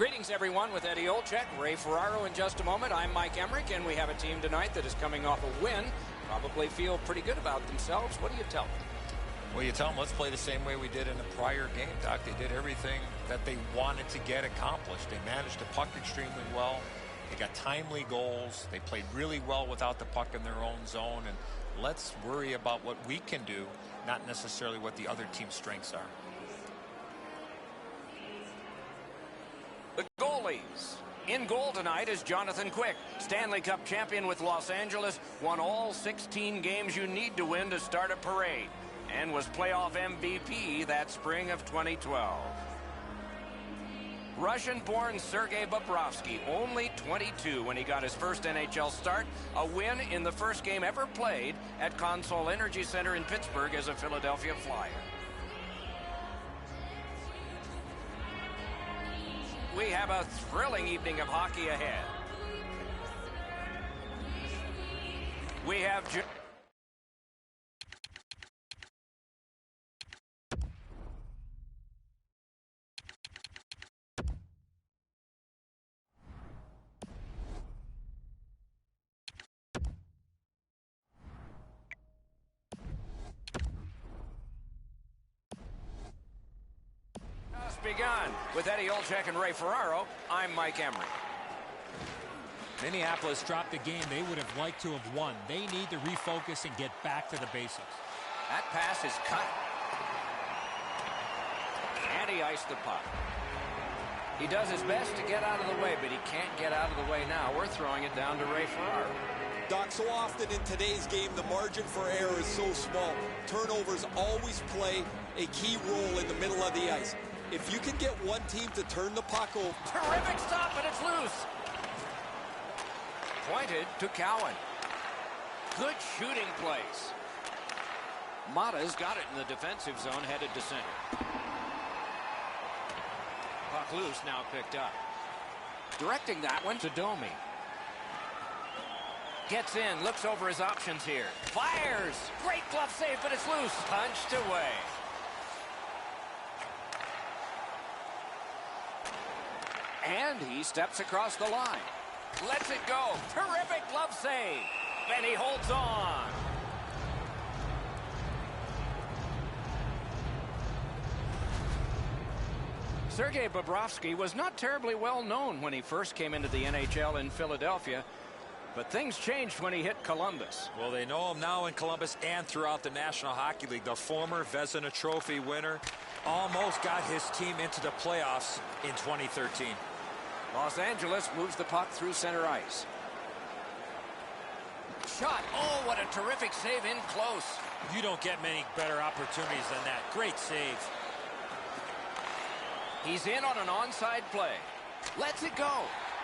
Greetings, everyone, with Eddie Olczyk, Ray Ferraro in just a moment. I'm Mike Emmerich, and we have a team tonight that is coming off a win. Probably feel pretty good about themselves. What do you tell them? Well, you tell them, let's play the same way we did in the prior game, Doc. They did everything that they wanted to get accomplished. They managed the puck extremely well. They got timely goals. They played really well without the puck in their own zone. And let's worry about what we can do, not necessarily what the other team's strengths are. The goalies. In goal tonight is Jonathan Quick, Stanley Cup champion with Los Angeles, won all 16 games you need to win to start a parade, and was playoff MVP that spring of 2012. Russian-born Sergei Bobrovsky, only 22 when he got his first NHL start, a win in the first game ever played at Consol Energy Center in Pittsburgh as a Philadelphia Flyer. We have a thrilling evening of hockey ahead. We have... begun. With Eddie Olczyk and Ray Ferraro, I'm Mike Emmerich. Minneapolis dropped the game they would have liked to have won. They need to refocus and get back to the basics. That pass is cut. And he iced the puck. He does his best to get out of the way, but he can't get out of the way now. We're throwing it down to Ray Ferraro. Doc, so often in today's game, the margin for error is so small. Turnovers always play a key role in the middle of the ice. If you can get one team to turn the puck over. Terrific stop, but it's loose. Pointed to Cowan. Good shooting place. Mata's got it in the defensive zone, headed to center. Puck loose, now picked up. Directing that one to Domi. Gets in, looks over his options here. Fires! Great glove save, but it's loose. Punched away. And he steps across the line. Lets it go. Terrific glove save. And he holds on. Sergei Bobrovsky was not terribly well known when he first came into the NHL in Philadelphia, but things changed when he hit Columbus. Well, they know him now in Columbus and throughout the National Hockey League. The former Vezina Trophy winner almost got his team into the playoffs in 2013. Los Angeles moves the puck through center ice. Shot. Oh, what a terrific save in close. You don't get many better opportunities than that. Great save. He's in on an onside play. Lets it go.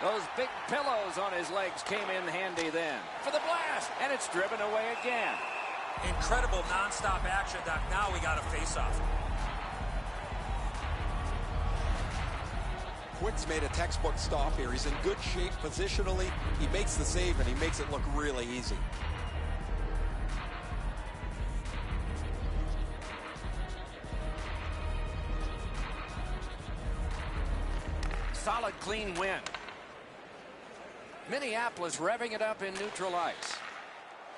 Those big pillows on his legs came in handy then. For the blast. And it's driven away again. Incredible nonstop action, Doc. Now we got a face-off. Quick's made a textbook stop here. He's in good shape positionally. He makes the save, and he makes it look really easy. Solid, clean win. Minneapolis revving it up in neutral ice.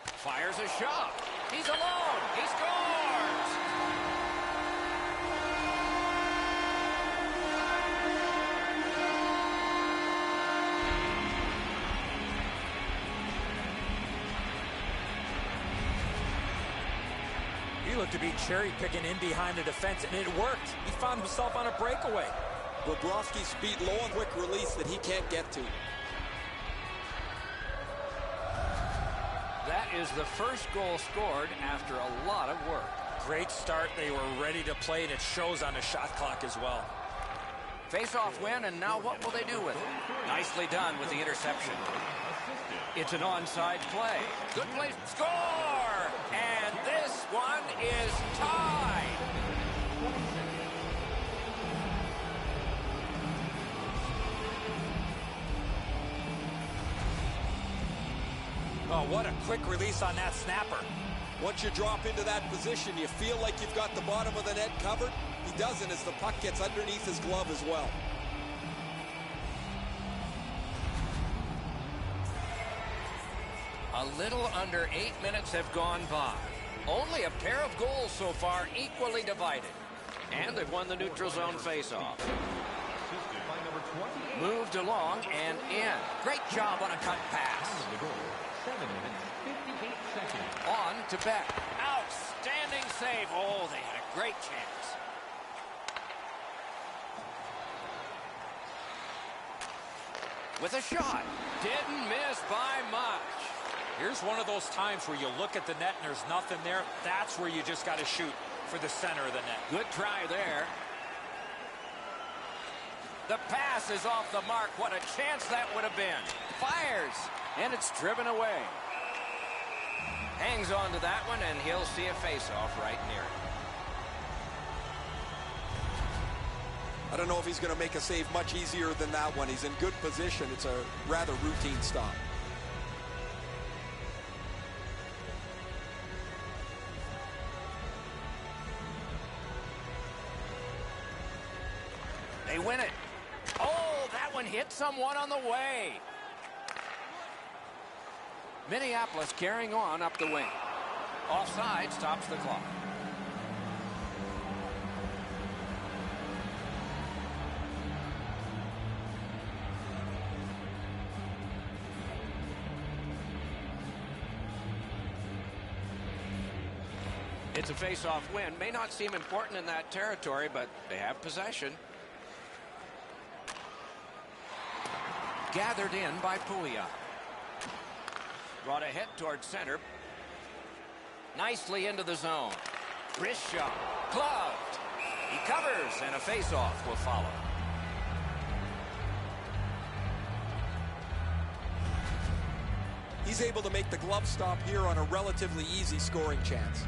Fires a shot. He's alone. He scores! He looked to be cherry-picking in behind the defense, and it worked. He found himself on a breakaway. Bobrovsky's speed low and quick release that he can't get to. That is the first goal scored after a lot of work. Great start. They were ready to play, and it shows on the shot clock as well. Face-off win, and now what will they do with it? Nicely done with the interception. It's an onside play. Good play. Score! And this one is tied. Oh, what a quick release on that snapper. Once you drop into that position, you feel like you've got the bottom of the net covered. He doesn't as the puck gets underneath his glove as well. A little under 8 minutes have gone by. Only a pair of goals so far, equally divided. And they've won the neutral zone faceoff. Moved along and in. Great job on a cut pass. 7 minutes, 58 seconds. On to Beck. Outstanding save. Oh, they had a great chance. With a shot. Didn't miss by much. Here's one of those times where you look at the net and there's nothing there. That's where you just got to shoot for the center of the net. Good try there. The pass is off the mark. What a chance that would have been. Fires, and it's driven away. Hangs on to that one, and he'll see a face-off right near it. I don't know if he's going to make a save much easier than that one. He's in good position. It's a rather routine stop. They win it. Oh, that one hit someone on the way. Minneapolis carrying on up the wing. Offside stops the clock. It's a face-off win. May not seem important in that territory, but they have possession. Gathered in by Pouliot. Brought ahead towards center. Nicely into the zone. Wrist shot. Gloved. He covers, and a face-off will follow. He's able to make the glove stop here on a relatively easy scoring chance.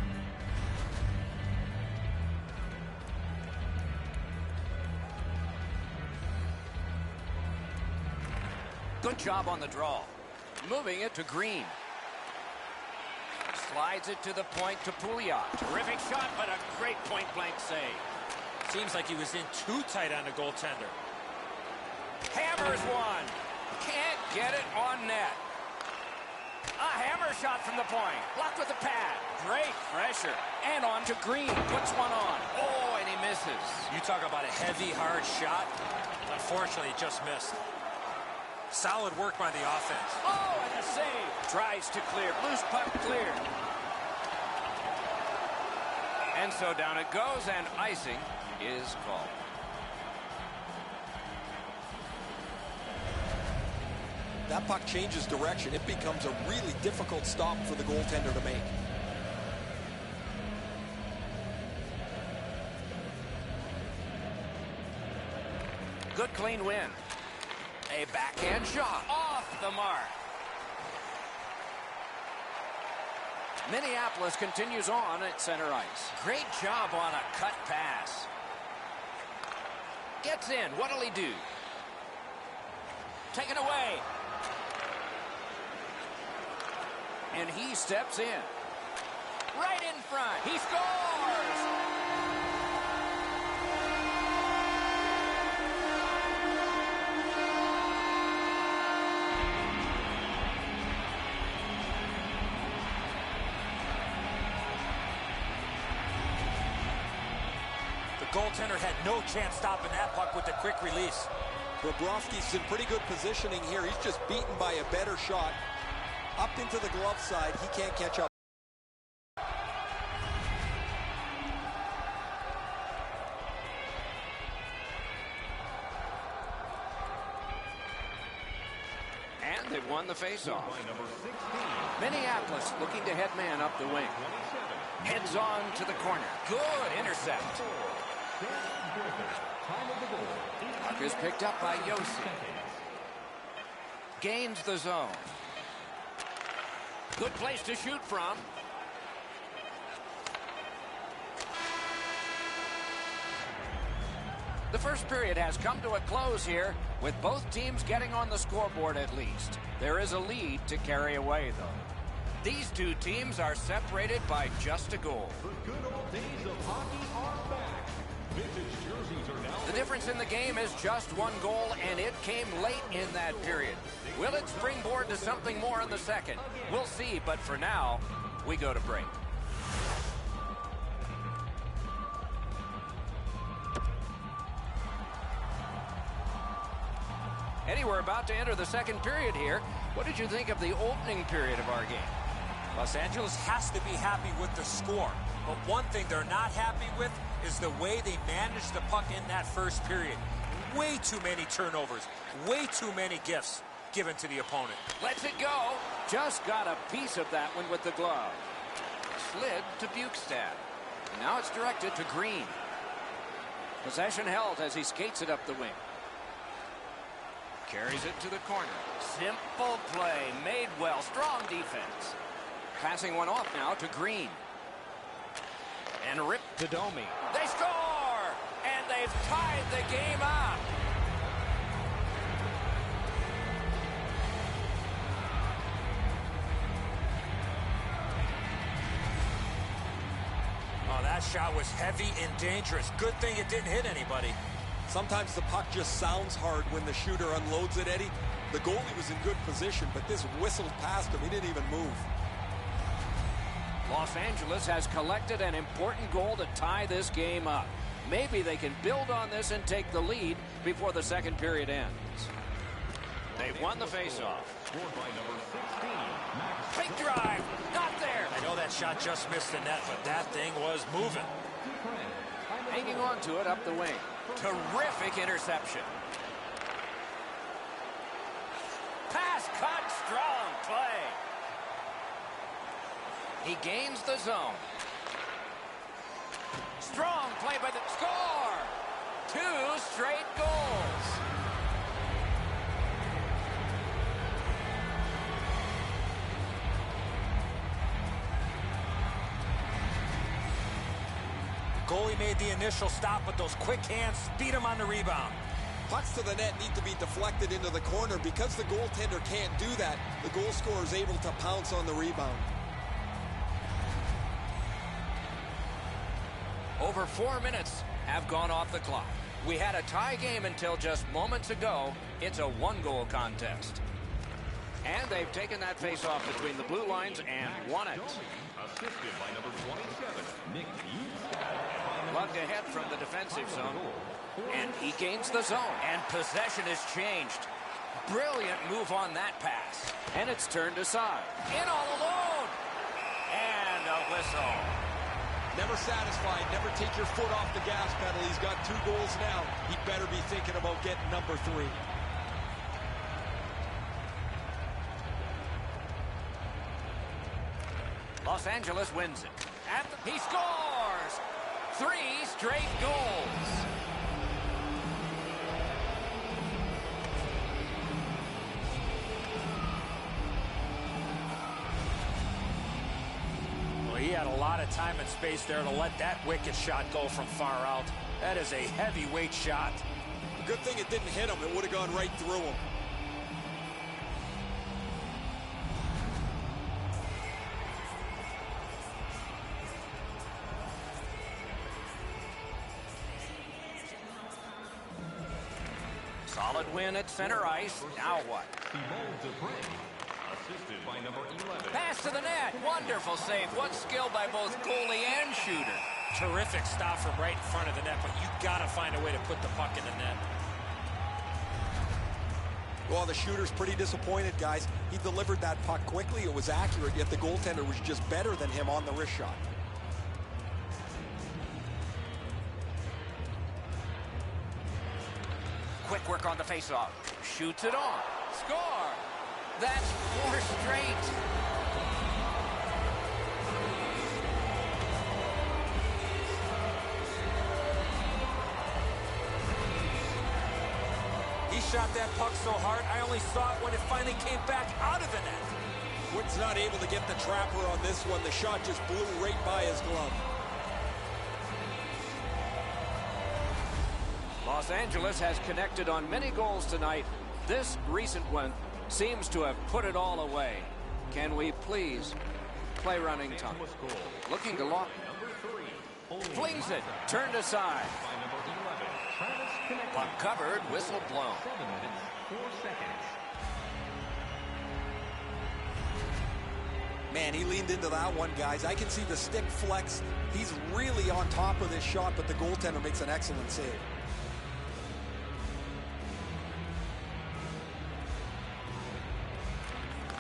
Good job on the draw. Moving it to Green. Slides it to the point to Pouliot. Terrific shot, but a great point-blank save. Seems like he was in too tight on the goaltender. Hammers one. Can't get it on net. A hammer shot from the point. Blocked with the pad. Great pressure. And on to Green. Puts one on. Oh, and he misses. You talk about a heavy, hard shot. Unfortunately, it just missed. Solid work by the offense. Oh, and a save. Tries to clear. Loose puck cleared. And so down it goes, and icing is called. That puck changes direction. It becomes a really difficult stop for the goaltender to make. Good clean win. A backhand shot off the mark. Minneapolis continues on at center ice. Great job on a cut pass. Gets in. What'll he do? Taken away. And he steps in. Right in front. He scores! Goaltender had no chance stopping that puck with the quick release. Bobrovsky's in pretty good positioning here. He's just beaten by a better shot. Up into the glove side. He can't catch up. And they've won the faceoff. Minneapolis looking to head man up the wing. Heads on to the corner. Good intercept. Puck is picked up by Yossi. Gains the zone. Good place to shoot from. The first period has come to a close here, with both teams getting on the scoreboard at least. There is a lead to carry away, though. These two teams are separated by just a goal. The good old days of hockey are back. The difference in the game is just one goal, and it came late in that period. Will it springboard to something more in the second? We'll see, but for now, we go to break. Eddie, we're about to enter the second period here. What did you think of the opening period of our game? Los Angeles has to be happy with the score. But one thing they're not happy with is the way they managed the puck in that first period. Way too many turnovers. Way too many gifts given to the opponent. Lets it go. Just got a piece of that one with the glove. Slid to Bukestad. And now it's directed to Green. Possession held as he skates it up the wing. Carries it to the corner. Simple play. Made well. Strong defense. Passing one off now to Green. And ripped to Domi. They score! And they've tied the game up. Oh, that shot was heavy and dangerous. Good thing it didn't hit anybody. Sometimes the puck just sounds hard when the shooter unloads it, Eddie. The goalie was in good position, but this whistled past him. He didn't even move. Los Angeles has collected an important goal to tie this game up. Maybe they can build on this and take the lead before the second period ends. They've won the faceoff. Big drive, not there. I know that shot just missed the net, but that thing was moving. Hanging on to it up the wing. Terrific interception. Pass cut, strong play. He gains the zone. Strong play by the score. 2 straight goals. Goalie made the initial stop, but those quick hands beat him on the rebound. Pucks to the net need to be deflected into the corner. Because the goaltender can't do that, the goal scorer is able to pounce on the rebound. Over 4 minutes have gone off the clock. We had a tie game until just moments ago. It's a 1-goal contest. And they've taken that face-off between the blue lines and won it. Assisted by number 27, Nick. Lugged ahead from the defensive zone. And he gains the zone. And possession is changed. Brilliant move on that pass. And it's turned aside. In all alone. And a whistle. Never satisfied. Never take your foot off the gas pedal. He's got 2 goals now. He better be thinking about getting number 3. Los Angeles wins it. He scores! 3 straight goals. Well, he had a lot of time and space there to let that wicked shot go from far out. That is a heavyweight shot. Good thing it didn't hit him. It would have gone right through him. Solid win at center ice. Now what? Assisted by number 11. Pass to the net. Wonderful save. What skill by both goalie and shooter. Terrific stop from right in front of the net, but you got to find a way to put the puck in the net. Well, the shooter's pretty disappointed, guys. He delivered that puck quickly. It was accurate, yet the goaltender was just better than him on the wrist shot. Quick work on the faceoff. Shoots it on. Score! That's 4 straight. He shot that puck so hard, I only saw it when it finally came back out of the net. Witt's not able to get the trapper on this one. The shot just blew right by his glove. Los Angeles has connected on many goals tonight. This recent one seems to have put it all away. Can we please play running time? Looking to lock. Flings it. Turned aside. Puck covered, whistle blown. 7 minutes, 4 seconds. Man, he leaned into that one, guys. I can see the stick flex. He's really on top of this shot, but the goaltender makes an excellent save.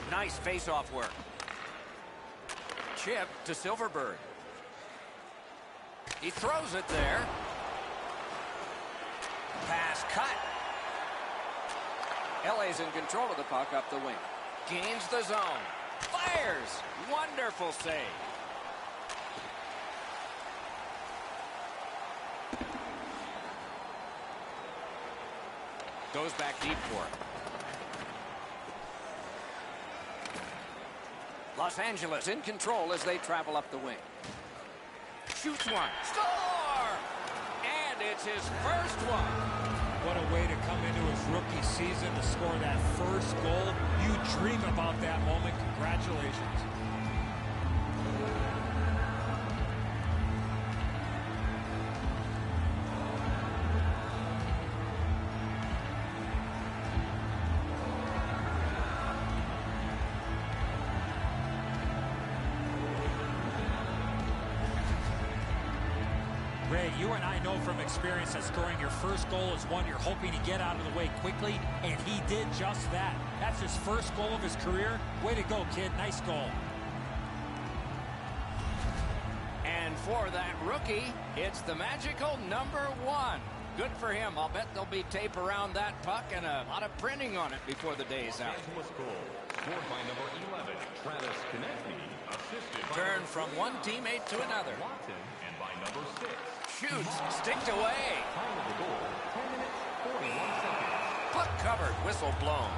Nice face-off work. Chip to Silverberg. He throws it there. Pass cut. LA's in control of the puck up the wing. Gains the zone. Fires. Wonderful save. Goes back deep for it. Los Angeles in control as they travel up the wing. Shoots one. Score! And it's his first one. What a way to come into his rookie season to score that first goal. You dream about that moment. Congratulations. Ray, you and I know from experience that scoring your first goal is one you're hoping to get out of the way quickly, and he did just that. That's his first goal of his career. Way to go, kid. Nice goal. And for that rookie, it's the magical #1. Good for him. I'll bet there'll be tape around that puck and a lot of printing on it before the day's out. Los Angeles goal, scored by number 11, Travis Konecny, assisted by Turn number from one teammate to another. Watson, and by number 6. Shoots, sticked away. Time of the goal, 10 minutes, 41 seconds. Puck covered, whistle blown.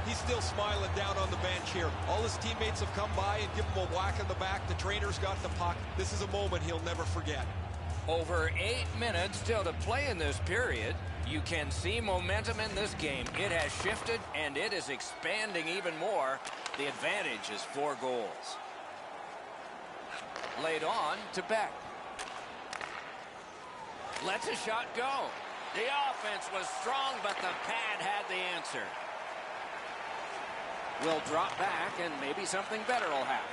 He's still smiling down on the bench here. All his teammates have come by and given him a whack in the back. The trainer's got the puck. This is a moment he'll never forget. Over 8 minutes still to play in this period. You can see momentum in this game. It has shifted, and it is expanding even more. The advantage is 4 goals. Laid on to Beck. Lets a shot go. The offense was strong, but the pad had the answer. Will drop back, and maybe something better will happen.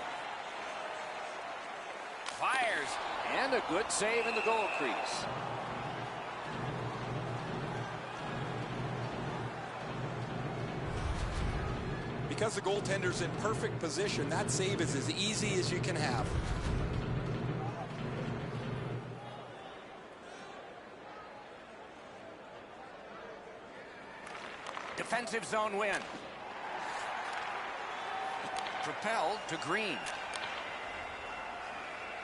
Fires, and a good save in the goal crease. Because the goaltender's in perfect position, that save is as easy as you can have. Defensive zone win. Propelled to Green.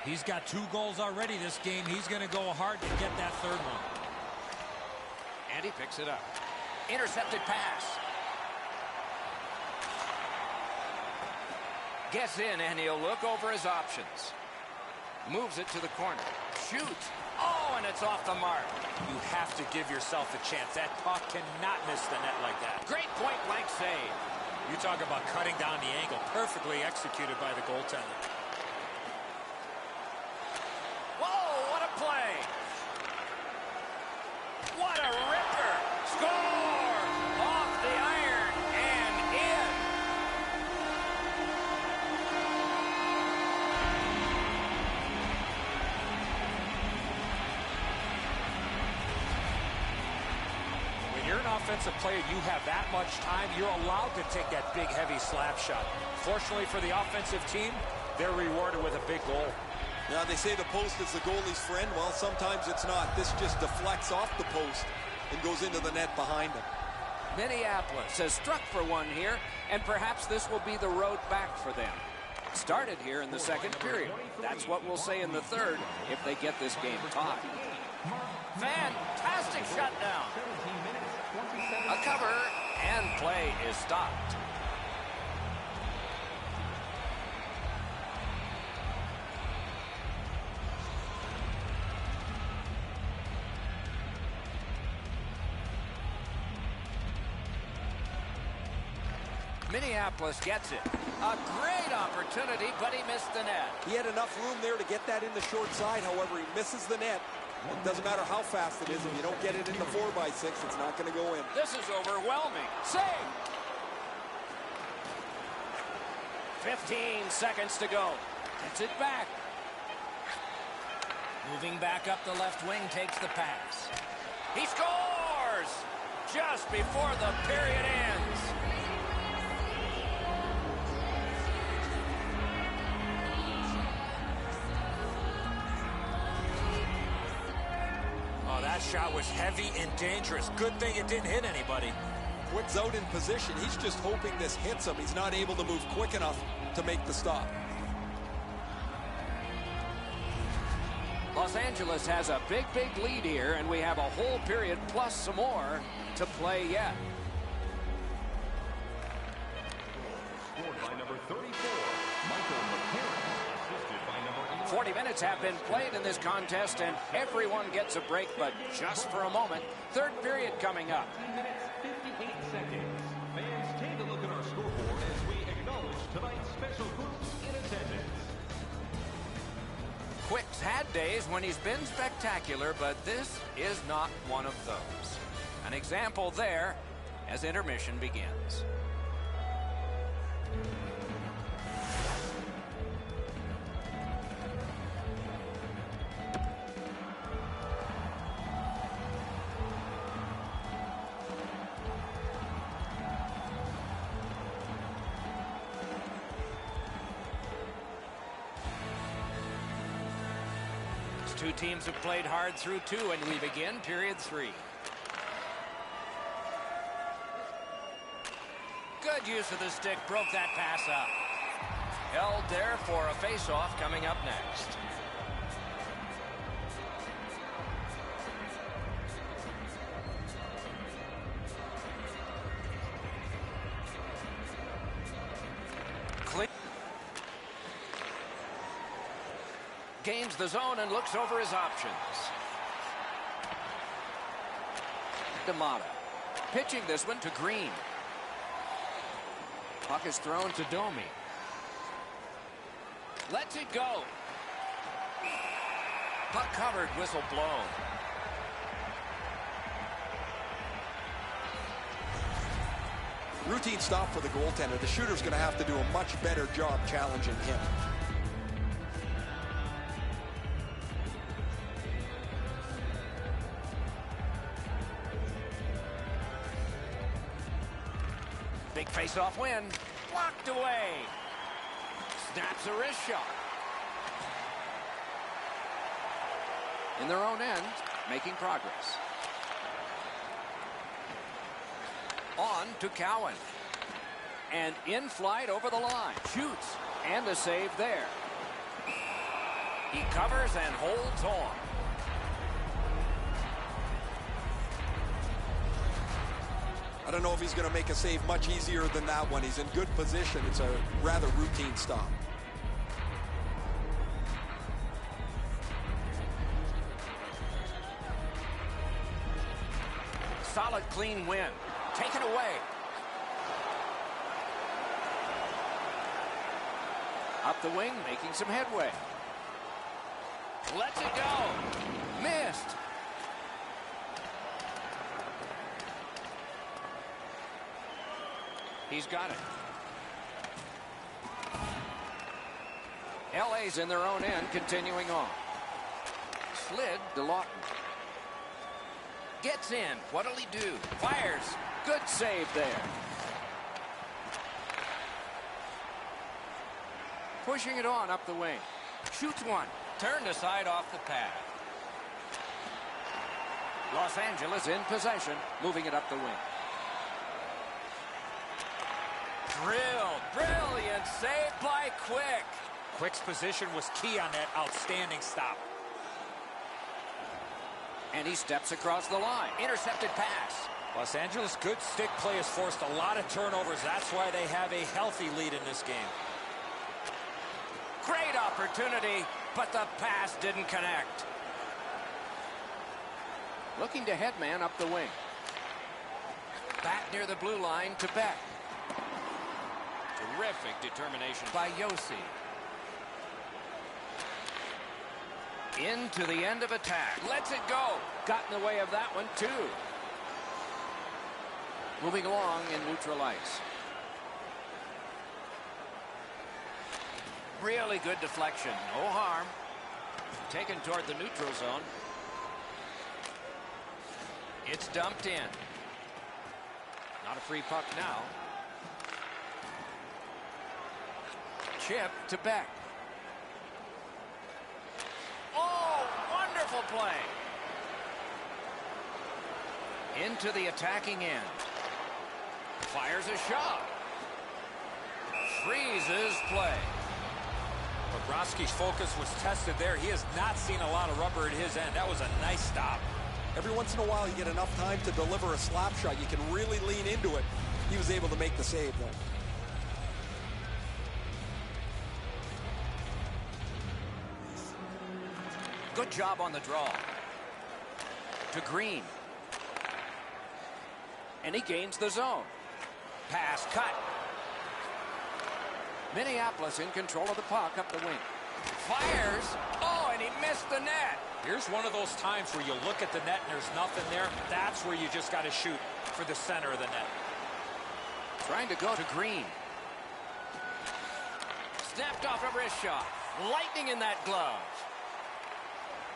He's got 2 goals already this game. He's going to go hard to get that third one. And he picks it up. Intercepted pass. Gets in, and he'll look over his options. Moves it to the corner. Shoots. Oh, and it's off the mark. You have to give yourself a chance. That puck cannot miss the net like that. Great point-blank save. You talk about cutting down the angle. Perfectly executed by the goaltender. Whoa, what a play. What a ripper. Score! Off the iron and in. When you're an offensive player, you have that much time. You're allowed to take that big, heavy slap shot. Fortunately for the offensive team, they're rewarded with a big goal. Now, they say the post is the goalie's friend. Well, sometimes it's not. This just deflects off the post and goes into the net behind him. Minneapolis has struck for one here, and perhaps this will be the road back for them. Started here in the second period. That's what we'll say in the third if they get this game tied. Fantastic shutdown. A cover, and play is stopped. Minneapolis gets it. A great opportunity, but he missed the net. He had enough room there to get that in the short side. However, he misses the net. It doesn't matter how fast it is. If you don't get it in the 4x6, it's not going to go in. This is overwhelming. Save! 15 seconds to go. Gets it back. Moving back up the left wing, takes the pass. He scores! Just before the period ends. Oh, that shot was heavy and dangerous. Good thing it didn't hit anybody. Quick's out in position. He's just hoping this hits him. He's not able to move quick enough to make the stop. Los Angeles has a big lead here, and we have a whole period plus some more to play yet. Scored by number 34, Michael McCarron, assisted by number 11. 40 minutes have been played in this contest, and everyone gets a break, but just for a moment. Third period coming up. 15 minutes, 58 seconds. Fans, take a look at our scoreboard as we acknowledge tonight's special groups in attendance. Quick's had days when he's been spectacular, but this is not one of those. An example there as intermission begins. Two teams have played hard through two, and we begin period 3. Good use of the stick, broke that pass up. Held there for a face-off coming up next. Gains the zone and looks over his options. D'Amata pitching this one to Green. Puck is thrown to Domi. Lets it go. Puck covered, whistle blown. Routine stop for the goaltender. The shooter's going to have to do a much better job challenging him. Big face-off win. Blocked away. Snaps a wrist shot. In their own end, making progress. On to Cowan. And in flight over the line. Shoots. And a save there. He covers and holds on. I don't know if he's going to make a save much easier than that one. He's in good position. It's a rather routine stop. Solid, clean win. Taken away. Up the wing, making some headway. Lets it go. Missed. He's got it. LA's in their own end, continuing on. Slid to Lawton. Gets in. What'll he do? Fires. Good save there. Pushing it on up the wing. Shoots one. Turned aside off the pad. Los Angeles in possession, moving it up the wing. Drilled. Brilliant save by Quick. Quick's position was key on that outstanding stop. And he steps across the line. Intercepted pass. Los Angeles, good stick play has forced a lot of turnovers. That's why they have a healthy lead in this game. Great opportunity, but the pass didn't connect. Looking to headman up the wing. Back near the blue line to Beck. Terrific determination by Yossi. Into the end of attack. Lets it go. Got in the way of that one, too. Moving along in neutral ice. Really good deflection. No harm. Taken toward the neutral zone. It's dumped in. Not a free puck now. Chip to Beck. Oh, wonderful play. Into the attacking end. Fires a shot. Freezes play. Bobrovsky's focus was tested there. He has not seen a lot of rubber at his end. That was a nice stop. Every once in a while, you get enough time to deliver a slap shot. You can really lean into it. He was able to make the save, though. Good job on the draw. To Green. And he gains the zone. Pass cut. Minneapolis in control of the puck up the wing. Fires. Oh, and he missed the net. Here's one of those times where you look at the net and there's nothing there. That's where you just got to shoot for the center of the net. Trying to go to Green. Snapped off a wrist shot. Lightning in that glove.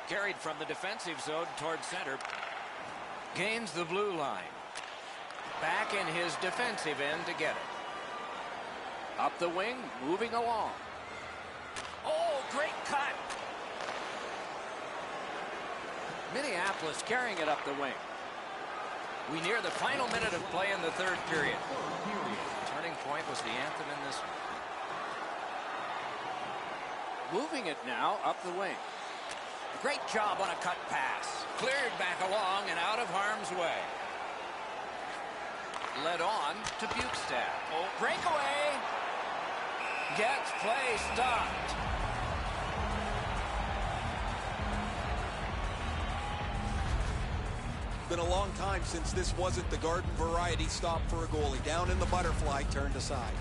Carried from the defensive zone toward center. Gains the blue line. Back in his defensive end to get it. Up the wing, moving along. Oh, great cut. Minneapolis carrying it up the wing. We near the final minute of play in the third period. Turning point was the anthem in this one. Moving it now up the wing. Great job on a cut pass. Cleared back along and out of harm's way. Led on to Bukestad. Oh, breakaway. Gets play stopped. Been a long time since this wasn't the garden variety stop for a goalie. Down in the butterfly, turned aside.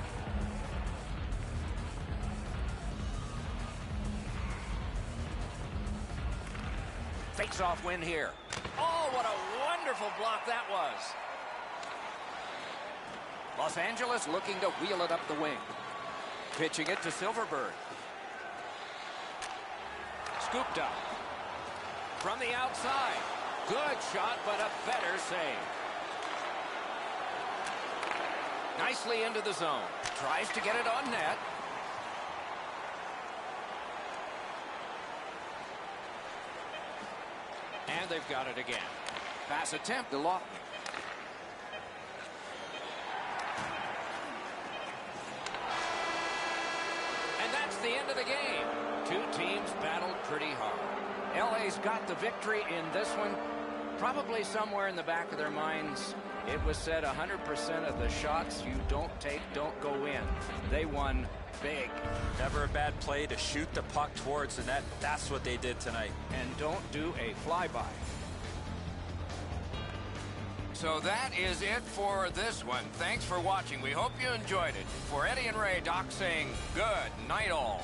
Face-off win here. Oh, what a wonderful block that was. Los Angeles looking to wheel it up the wing. Pitching it to Silverberg. Scooped up. From the outside. Good shot, but a better save. Nicely into the zone. Tries to get it on net. And they've got it again. Pass attempt to Lawton. And that's the end of the game. Two teams battled pretty hard. LA's got the victory in this one. Probably somewhere in the back of their minds, it was said 100% of the shots you don't take don't go in. They won big. Never a bad play to shoot the puck towards the net. That's what they did tonight. And don't do a flyby. So that is it for this one. Thanks for watching. We hope you enjoyed it. For Eddie and Ray, Doc saying good night all.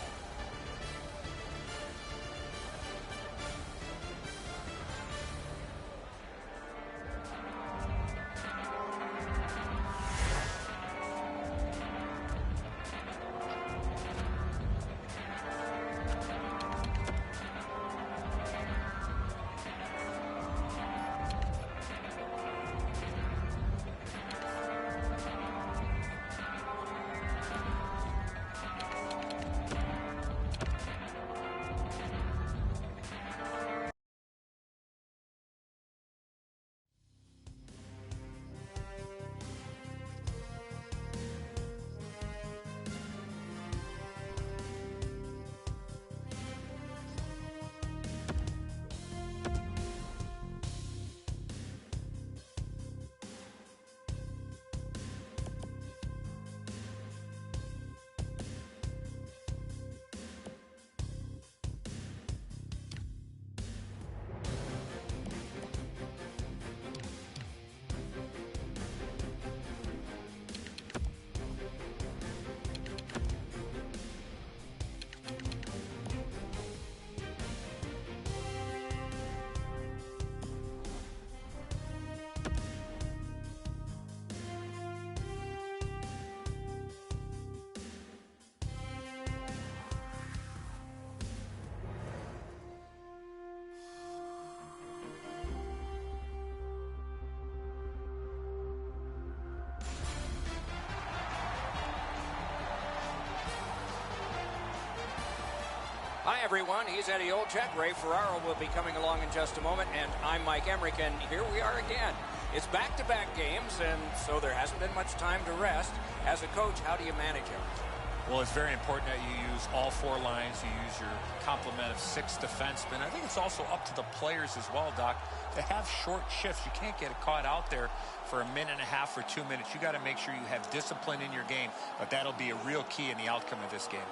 Hi, everyone. He's Eddie Olczyk. Ray Ferraro will be coming along in just a moment, and I'm Mike Emmerich, and here we are again. It's back-to-back games, and so there hasn't been much time to rest. As a coach, how do you manage it? Well, it's very important that you use all four lines. You use your complement of 6 defensemen. I think it's also up to the players as well, Doc, to have short shifts. You can't get caught out there for a minute and a half or 2 minutes. You got to make sure you have discipline in your game, but that'll be a real key in the outcome of this game.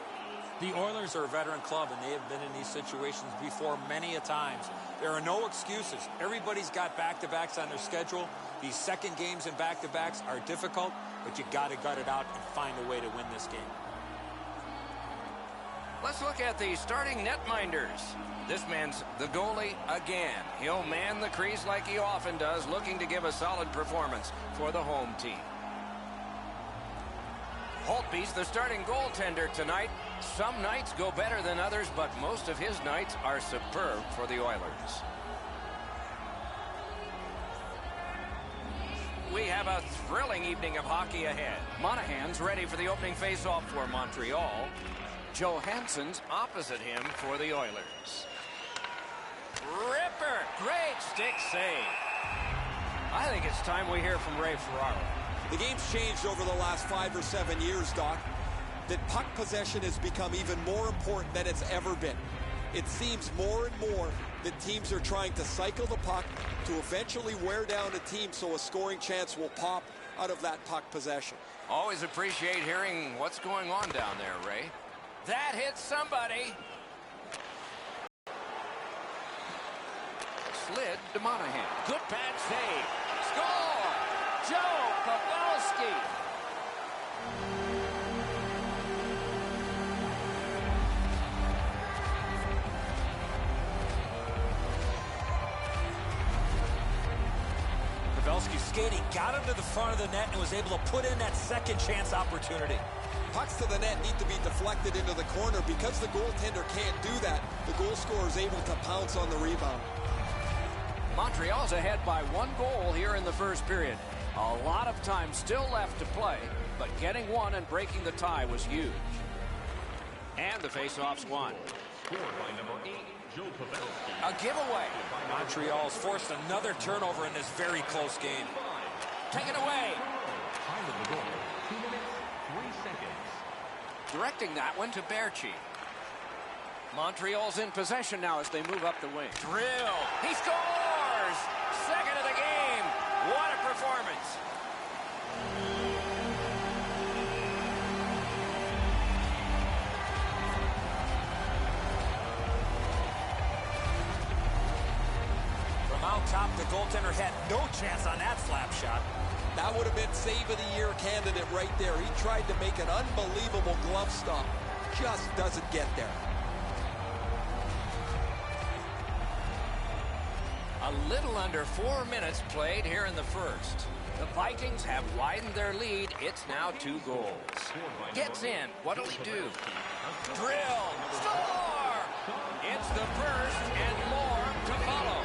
The Oilers are a veteran club, and they have been in these situations before many a times. There are no excuses. Everybody's got back-to-backs on their schedule. These second games and back-to-backs are difficult, but you got to gut it out and find a way to win this game. Let's look at the starting netminders. This man's the goalie again. He'll man the crease like he often does, looking to give a solid performance for the home team. Holtby's the starting goaltender tonight. Some nights go better than others, but most of his nights are superb for the Oilers. We have a thrilling evening of hockey ahead. Monahan's ready for the opening faceoff for Montreal. Johansson's opposite him for the Oilers. Ripper! Great stick save. I think it's time we hear from Ray Ferraro. The game's changed over the last 5 or 7 years, Doc. That puck possession has become even more important than it's ever been. It seems more and more that teams are trying to cycle the puck to eventually wear down a team so a scoring chance will pop out of that puck possession. Always appreciate hearing what's going on down there, Ray. That hits somebody. Slid to Monahan. Good pad save. Score! Joe Pavelski. Pavelski skating, got him to the front of the net and was able to put in that second chance opportunity. Pucks to the net need to be deflected into the corner. Because the goaltender can't do that, the goal scorer is able to pounce on the rebound. Montreal's ahead by 1 goal here in the first period. A lot of time still left to play, but getting one and breaking the tie was huge. And the faceoff's won. Scored by number 8, Joe Pavelski. A giveaway. Montreal's forced another turnover in this very close game. Take it away. Time of the goal, 2 minutes, 3 seconds. Directing that one to Berchi. Montreal's in possession now as they move up the wing. Drill. He scores! Second of the game. What a performance. From out top, the goaltender had no chance on that slap shot. That would have been save of the year candidate right there. He tried to make an unbelievable glove stop. Just doesn't get there. A little under 4 minutes played here in the first. The Vikings have widened their lead. It's now 2 goals. Gets in. What'll he do? Drill. Score! It's the first and more to follow.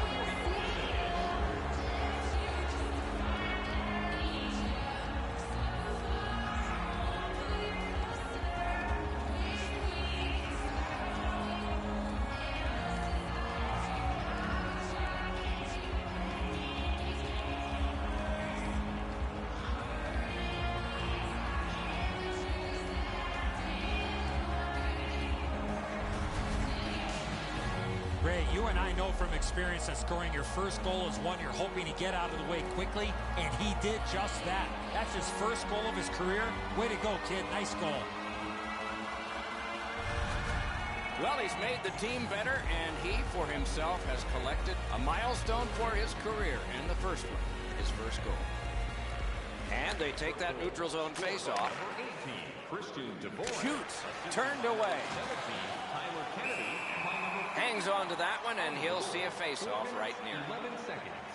Ray, you and I know from experience that scoring your first goal is one you're hoping to get out of the way quickly, and he did just that. That's his first goal of his career. Way to go, kid. Nice goal. Well, he's made the team better, and he, for himself, has collected a milestone for his career, and the first one, his first goal. And they take that neutral zone faceoff. Shoots, turned away. Hangs on to that one, and he'll see a faceoff right near him. 11 seconds.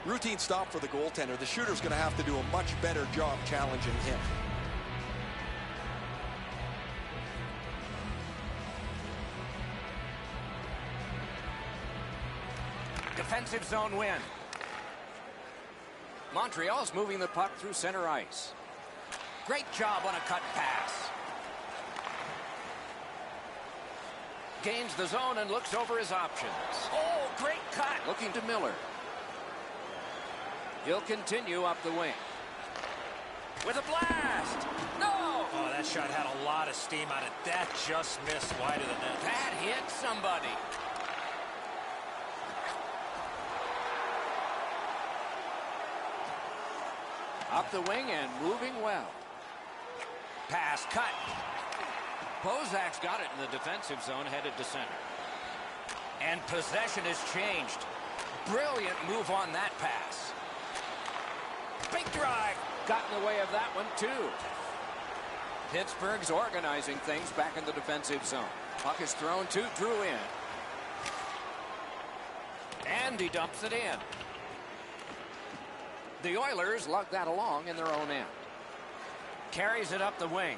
Routine stop for the goaltender. The shooter's going to have to do a much better job challenging him. Defensive zone win. Montreal's moving the puck through center ice. Great job on a cut pass. Gains the zone and looks over his options. Oh, great cut. Looking to Miller. He'll continue up the wing. With a blast. No! Oh, that shot had a lot of steam on it. That just missed wide of the net. That hit somebody. Up the wing and moving well. Pass cut. Bozak's got it in the defensive zone, headed to center. And possession has changed. Brilliant move on that pass. Big drive. Got in the way of that one, too. Pittsburgh's organizing things back in the defensive zone. Puck is thrown to Drew in. And he dumps it in. The Oilers lug that along in their own end. Carries it up the wing.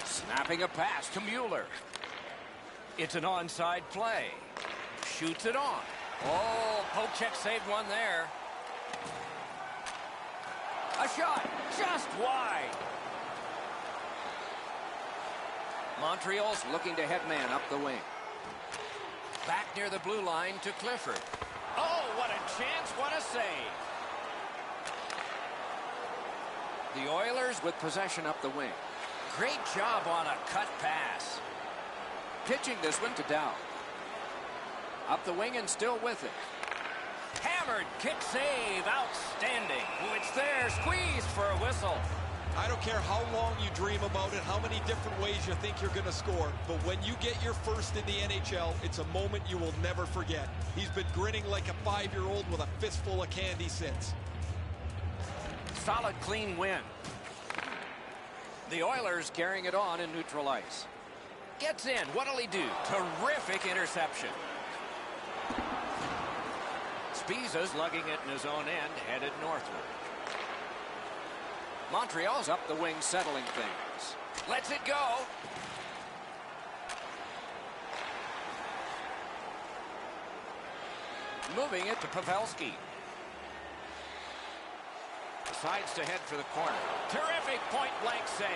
Snapping a pass to Mueller. It's an onside play. Shoots it on. Oh, poke check saved one there. A shot just wide. Montreal's looking to head man up the wing. Back near the blue line to Clifford. Oh, what a chance, what a save. The Oilers with possession up the wing. Great job on a cut pass. Pitching this one to Dow. Up the wing and still with it. Hammered, kick save, outstanding. Oh, it's there, squeezed for a whistle. I don't care how long you dream about it, how many different ways you think you're going to score, but when you get your first in the NHL, it's a moment you will never forget. He's been grinning like a 5-year-old with a fistful of candy since. Solid, clean win. The Oilers carrying it on in neutral ice. Gets in. What'll he do? Terrific interception. Spiza's lugging it in his own end, headed northward. Montreal's up the wing, settling things. Lets it go. Moving it to Pavelski. Decides to head for the corner. Terrific point-blank save.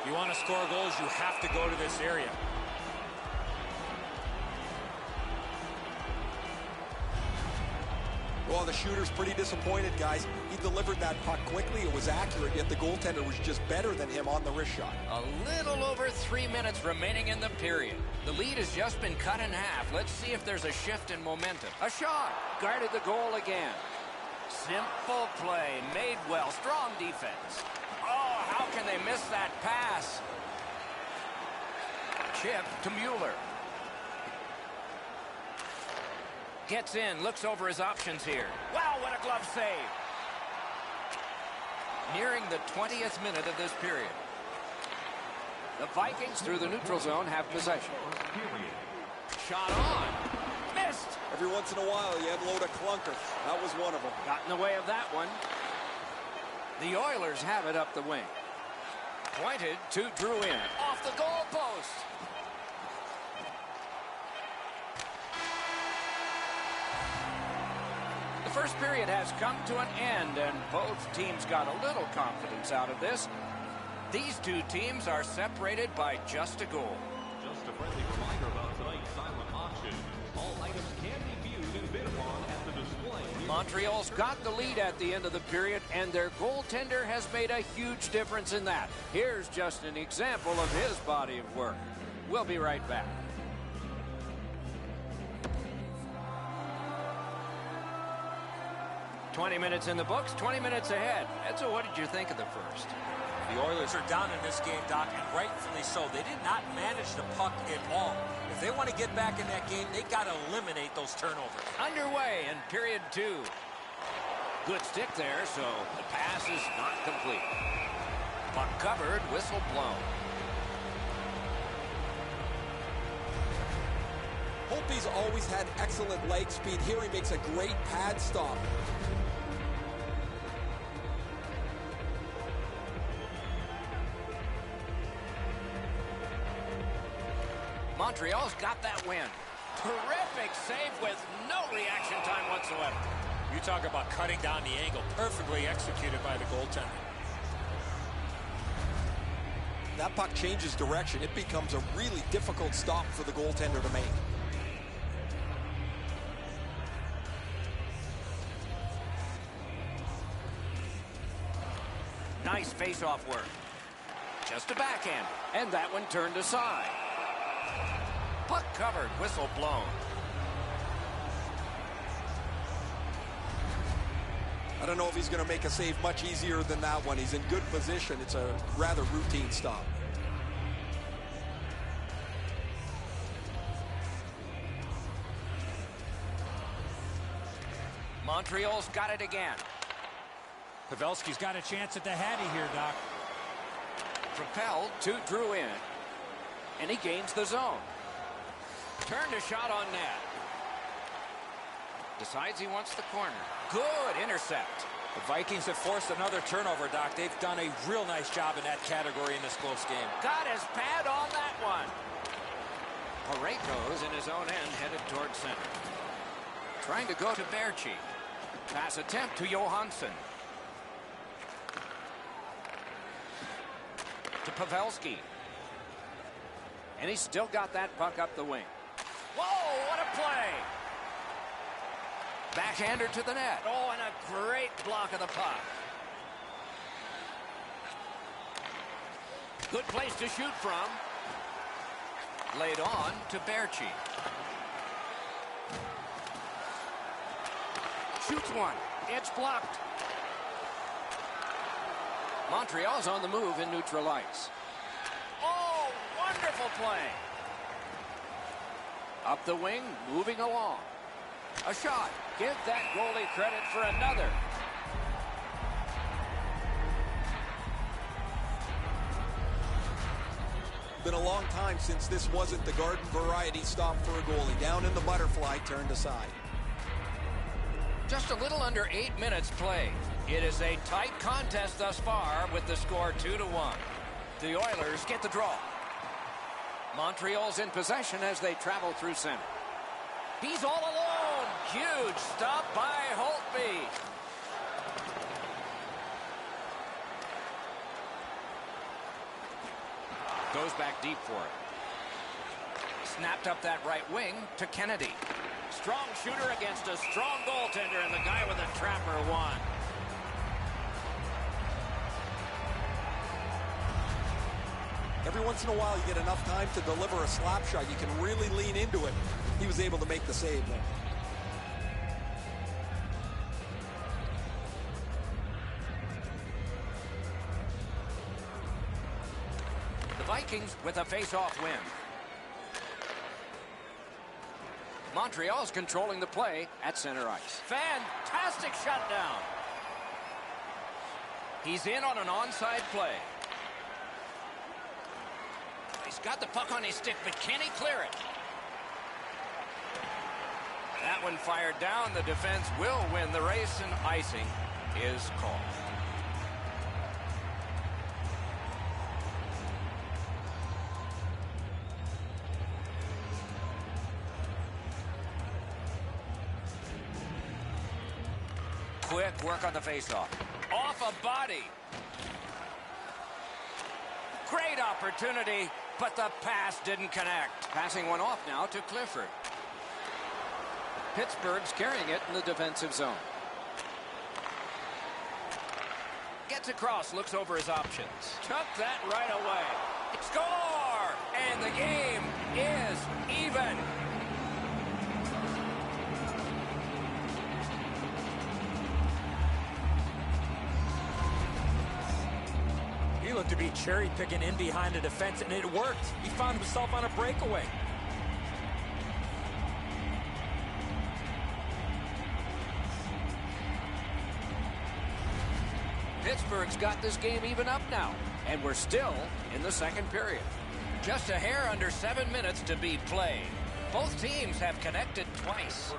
You want to score goals, you have to go to this area. Well, the shooter's pretty disappointed, guys. He delivered that puck quickly. It was accurate, yet the goaltender was just better than him on the wrist shot. A little over 3 minutes remaining in the period. The lead has just been cut in half. Let's see if there's a shift in momentum. A shot. Guarded the goal again. Simple play. Made well. Strong defense. Oh, how can they miss that pass? Chip to Mueller. Gets in, looks over his options here. Wow, what a glove save. Nearing the 20th minute of this period. The Vikings through the neutral zone have possession. Shot on. Missed. Every once in a while, you unload a clunker. That was one of them. Got in the way of that one. The Oilers have it up the wing. Pointed to Drew in. Off the goal post. The first period has come to an end, and both teams got a little confidence out of this. These two teams are separated by just a goal. Just a friendly reminder about tonight's silent auction. All items can be viewed and bid upon at the display. Montreal's got the lead at the end of the period, and their goaltender has made a huge difference in that. Here's just an example of his body of work. We'll be right back. "20 minutes in the books, 20 minutes ahead." Edzo, what did you think of the first? The Oilers are down in this game, Doc, and rightfully so. They did not manage the puck at all. If they want to get back in that game, they got to eliminate those turnovers. Underway in period 2. Good stick there, so the pass is not complete. Puck covered, whistle blown. Holtby's always had excellent leg speed. Here he makes a great pad stop. Montreal's got that win. Terrific save with no reaction time whatsoever. You talk about cutting down the angle. Perfectly executed by the goaltender. that puck changes direction, it becomes a really difficult stop for the goaltender to make. Nice face-off work. Just a backhand, and that one turned aside. Puck covered, whistle blown. I don't know if he's going to make a save much easier than that one. He's in good position. It's a rather routine stop. Montreal's got it again. Pavelski's got a chance at the Hattie here, Doc. Propelled to Drew in. And he gains the zone. Turned a shot on net. Decides he wants the corner. Good intercept. The Vikings have forced another turnover, Doc. They've done a real nice job in that category in this close game. Got his pad on that one. Parayko's in his own end, headed towards center. Trying to go to Berchi. Pass attempt to Johansson. To Pavelski. And he's still got that puck up the wing. Whoa, what a play! Backhander to the net. Oh, and a great block of the puck. Good place to shoot from. Laid on to Berchi. Shoots one. It's blocked. Montreal's on the move in neutral ice. Oh, wonderful play. Up the wing, moving along. A shot. Give that goalie credit for another. Been a long time since this wasn't the garden variety stop for a goalie. Down in the butterfly, turned aside. Just a little under 8 minutes played. It is a tight contest thus far with the score 2-1. The Oilers get the draw. Montreal's in possession as they travel through center. He's all alone. Huge stop by Holtby. Goes back deep for it. Snapped up that right wing to Kennedy. Strong shooter against a strong goaltender, and the guy with a trapper won. Every once in a while, you get enough time to deliver a slap shot. You can really lean into it. He was able to make the save there. The Vikings with a face-off win. Montreal's controlling the play at center ice. Fantastic shutdown. He's in on an onside play. He's got the puck on his stick, but can he clear it? That one fired down. The defense will win the race, and icing is called. Quick work on the faceoff. Off a body. Great opportunity, but the pass didn't connect. Passing one off now to Clifford. Pittsburgh's carrying it in the defensive zone. Gets across, looks over his options. Took that right away. Score! And the game is even. He looked to be cherry-picking in behind the defense, and it worked. He found himself on a breakaway. Pittsburgh's got this game even up now, and we're still in the second period. Just a hair under 7 minutes to be played. Both teams have connected twice.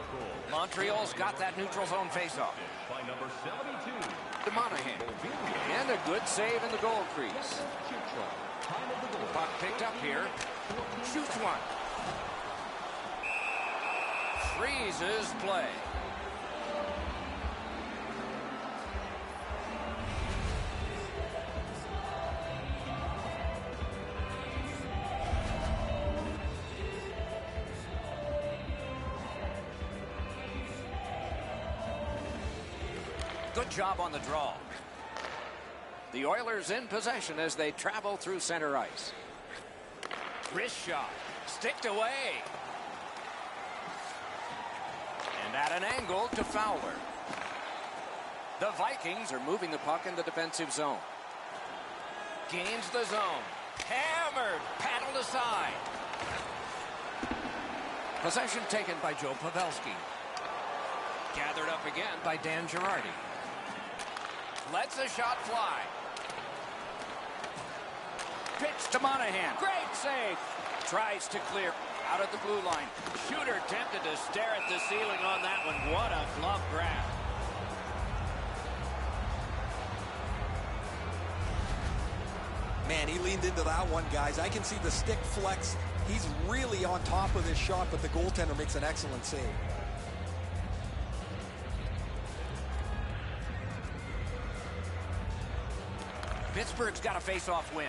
Montreal's got that neutral zone faceoff. By number 72. To Monahan. And a good save in the goal crease. Puck picked up here. Shoots one. Freezes play. Good job on the draw. The Oilers in possession as they travel through center ice. Wrist shot. Sticked away. And at an angle to Fowler. The Vikings are moving the puck in the defensive zone. Gains the zone. Hammered. Paddled aside. Possession taken by Joe Pavelski. Gathered up again by Dan Girardi. Lets a shot fly. Pitch to Monahan. Great save. Tries to clear out of the blue line. Shooter tempted to stare at the ceiling on that one. What a glove grab. Man, he leaned into that one, guys. I can see the stick flex. He's really on top of this shot, but the goaltender makes an excellent save. Pittsburgh's got a face-off win.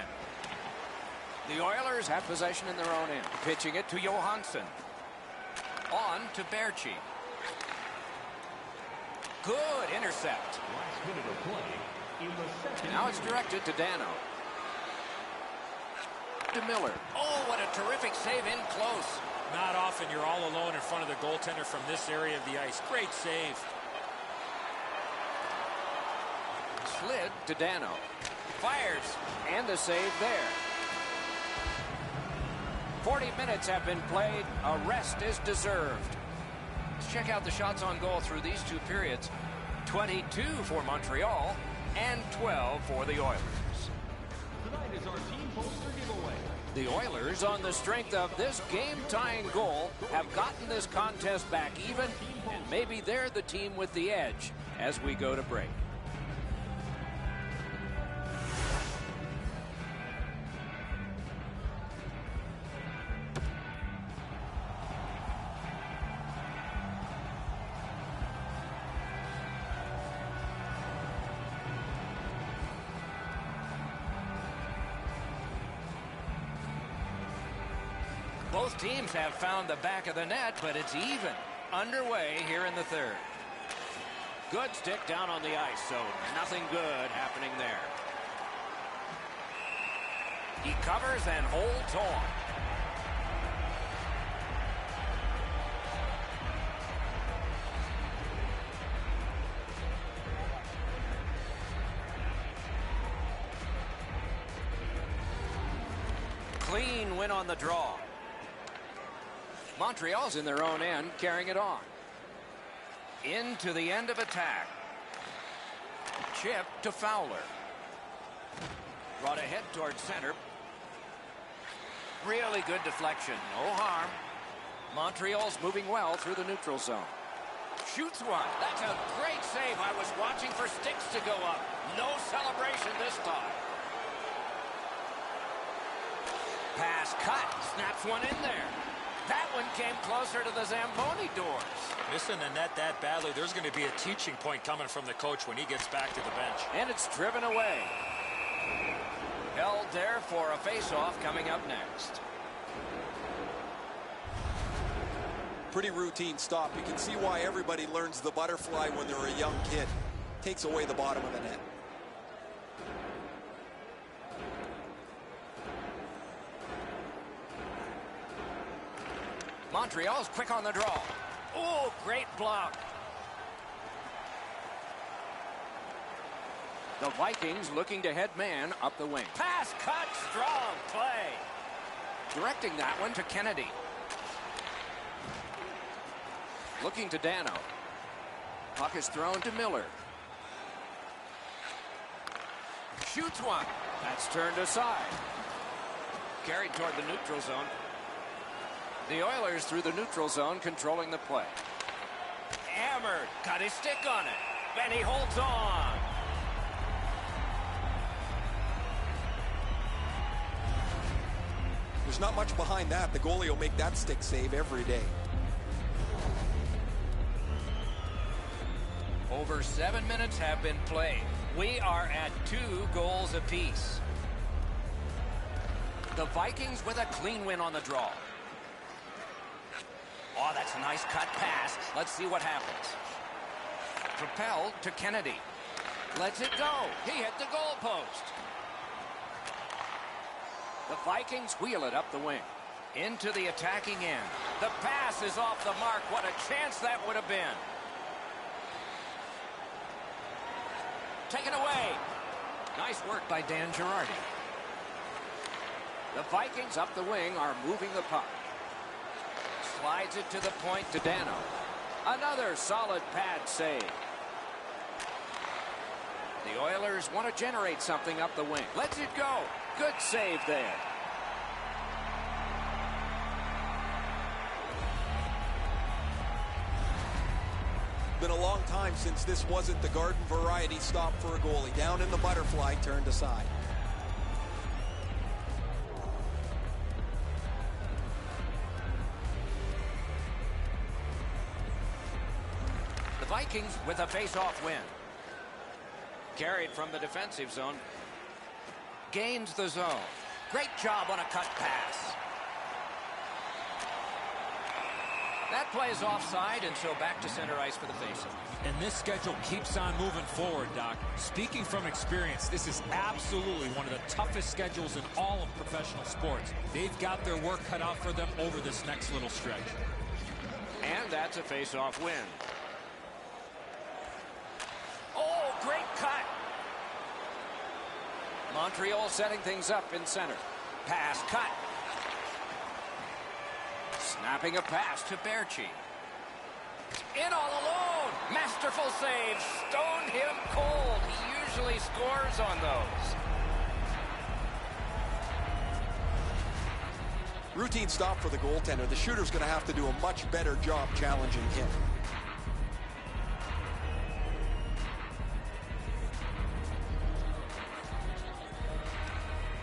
The Oilers have possession in their own end. Pitching it to Johansson. On to Berchi. Good intercept. Last minute of play in the second. Now it's directed to Dano. To Miller. Oh, what a terrific save in close. Not often you're all alone in front of the goaltender from this area of the ice. Great save. Slid to Dano. Fires. And a save there. 40 minutes have been played. A rest is deserved. Let's check out the shots on goal through these two periods. 22 for Montreal and 12 for the Oilers. Tonight is our team poster giveaway. The Oilers, on the strength of this game-tying goal, have gotten this contest back even, and maybe they're the team with the edge as we go to break. Both teams have found the back of the net, but it's even. Underway here in the third. Good stick down on the ice, so nothing good happening there. He covers and holds on. Clean win on the draw. Montreal's in their own end, carrying it on. Into the end of attack. Chip to Fowler. Brought ahead towards center. Really good deflection. No harm. Montreal's moving well through the neutral zone. Shoots one. That's a great save. I was watching for sticks to go up. No celebration this time. Pass cut. Snaps one in there. That one came closer to the Zamboni doors. Missing the net that badly, there's going to be a teaching point coming from the coach when he gets back to the bench. And it's driven away. Held there for a face-off coming up next. Pretty routine stop. You can see why everybody learns the butterfly when they're a young kid. Takes away the bottom of the net. Montreal's quick on the draw. Oh, great block. The Vikings looking to head man up the wing. Pass cut, strong play. Directing that one to Kennedy. Looking to Dano. Puck is thrown to Miller. Shoots one. That's turned aside. Carried toward the neutral zone. The Oilers through the neutral zone controlling the play. Hammered. Got his stick on it. And he holds on. There's not much behind that. The goalie will make that stick save every day. Over 7 minutes have been played. We are at 2 goals apiece. The Vikings with a clean win on the draw. Oh, that's a nice cut pass. Let's see what happens. Propelled to Kennedy. Lets it go. He hit the goalpost. The Vikings wheel it up the wing. Into the attacking end. The pass is off the mark. What a chance that would have been. Taken away. Nice work by Dan Girardi. The Vikings up the wing are moving the puck. Slides it to the point to Dano. Another solid pad save. The Oilers want to generate something up the wing. Lets it go. Good save there. Been a long time since this wasn't the garden variety stop for a goalie. Down in the butterfly, turned aside. The Vikings with a face-off win. Carried from the defensive zone. Gains the zone. Great job on a cut pass. That plays offside, and so back to center ice for the faceoff. And this schedule keeps on moving forward, Doc. Speaking from experience, this is absolutely one of the toughest schedules in all of professional sports. They've got their work cut out for them over this next little stretch. And that's a face-off win. Oh, great cut. Montreal setting things up in center. Pass cut. Snapping a pass to Berchi. In all alone. Masterful save. Stoned him cold. He usually scores on those. Routine stop for the goaltender. The shooter's going to have to do a much better job challenging him.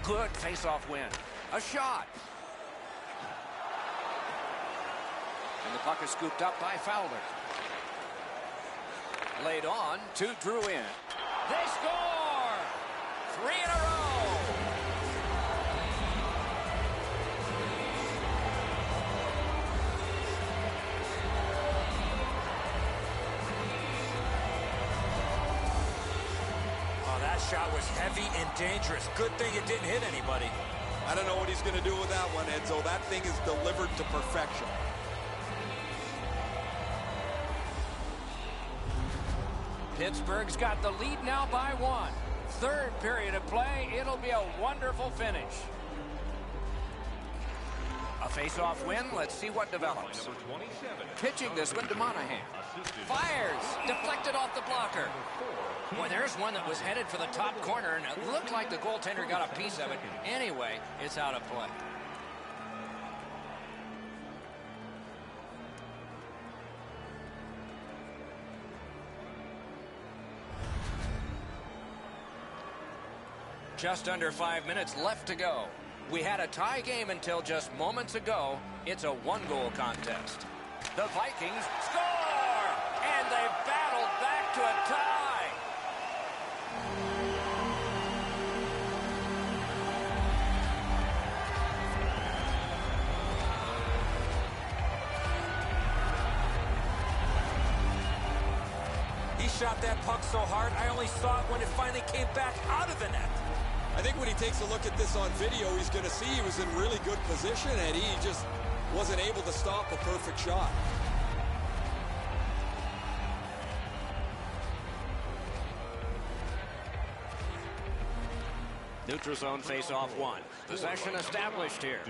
Good face-off win. A shot. And the puck is scooped up by Fowler. Laid on to Drouin. They score! 3 in a row! Oh, that shot was heavy and dangerous. Good thing it didn't hit anybody. I don't know what he's going to do with that one, Edzo. That thing is delivered to perfection. Pittsburgh's got the lead now by 1. Third period of play. It'll be a wonderful finish. A face-off win. Let's see what develops. Pitching this one to Monahan. Fires. Deflected off the blocker. Boy, there's one that was headed for the top corner, and it looked like the goaltender got a piece of it. Anyway, it's out of play. Just under 5 minutes left to go. We had a tie game until just moments ago. It's a one-goal contest. The Vikings score! And they've battled back to a tie. He shot that puck so hard, I only saw it when it finally came back out of the net. I think when he takes a look at this on video, he's going to see he was in really good position, and he just wasn't able to stop a perfect shot. Neutral zone face-off 1. Possession established here.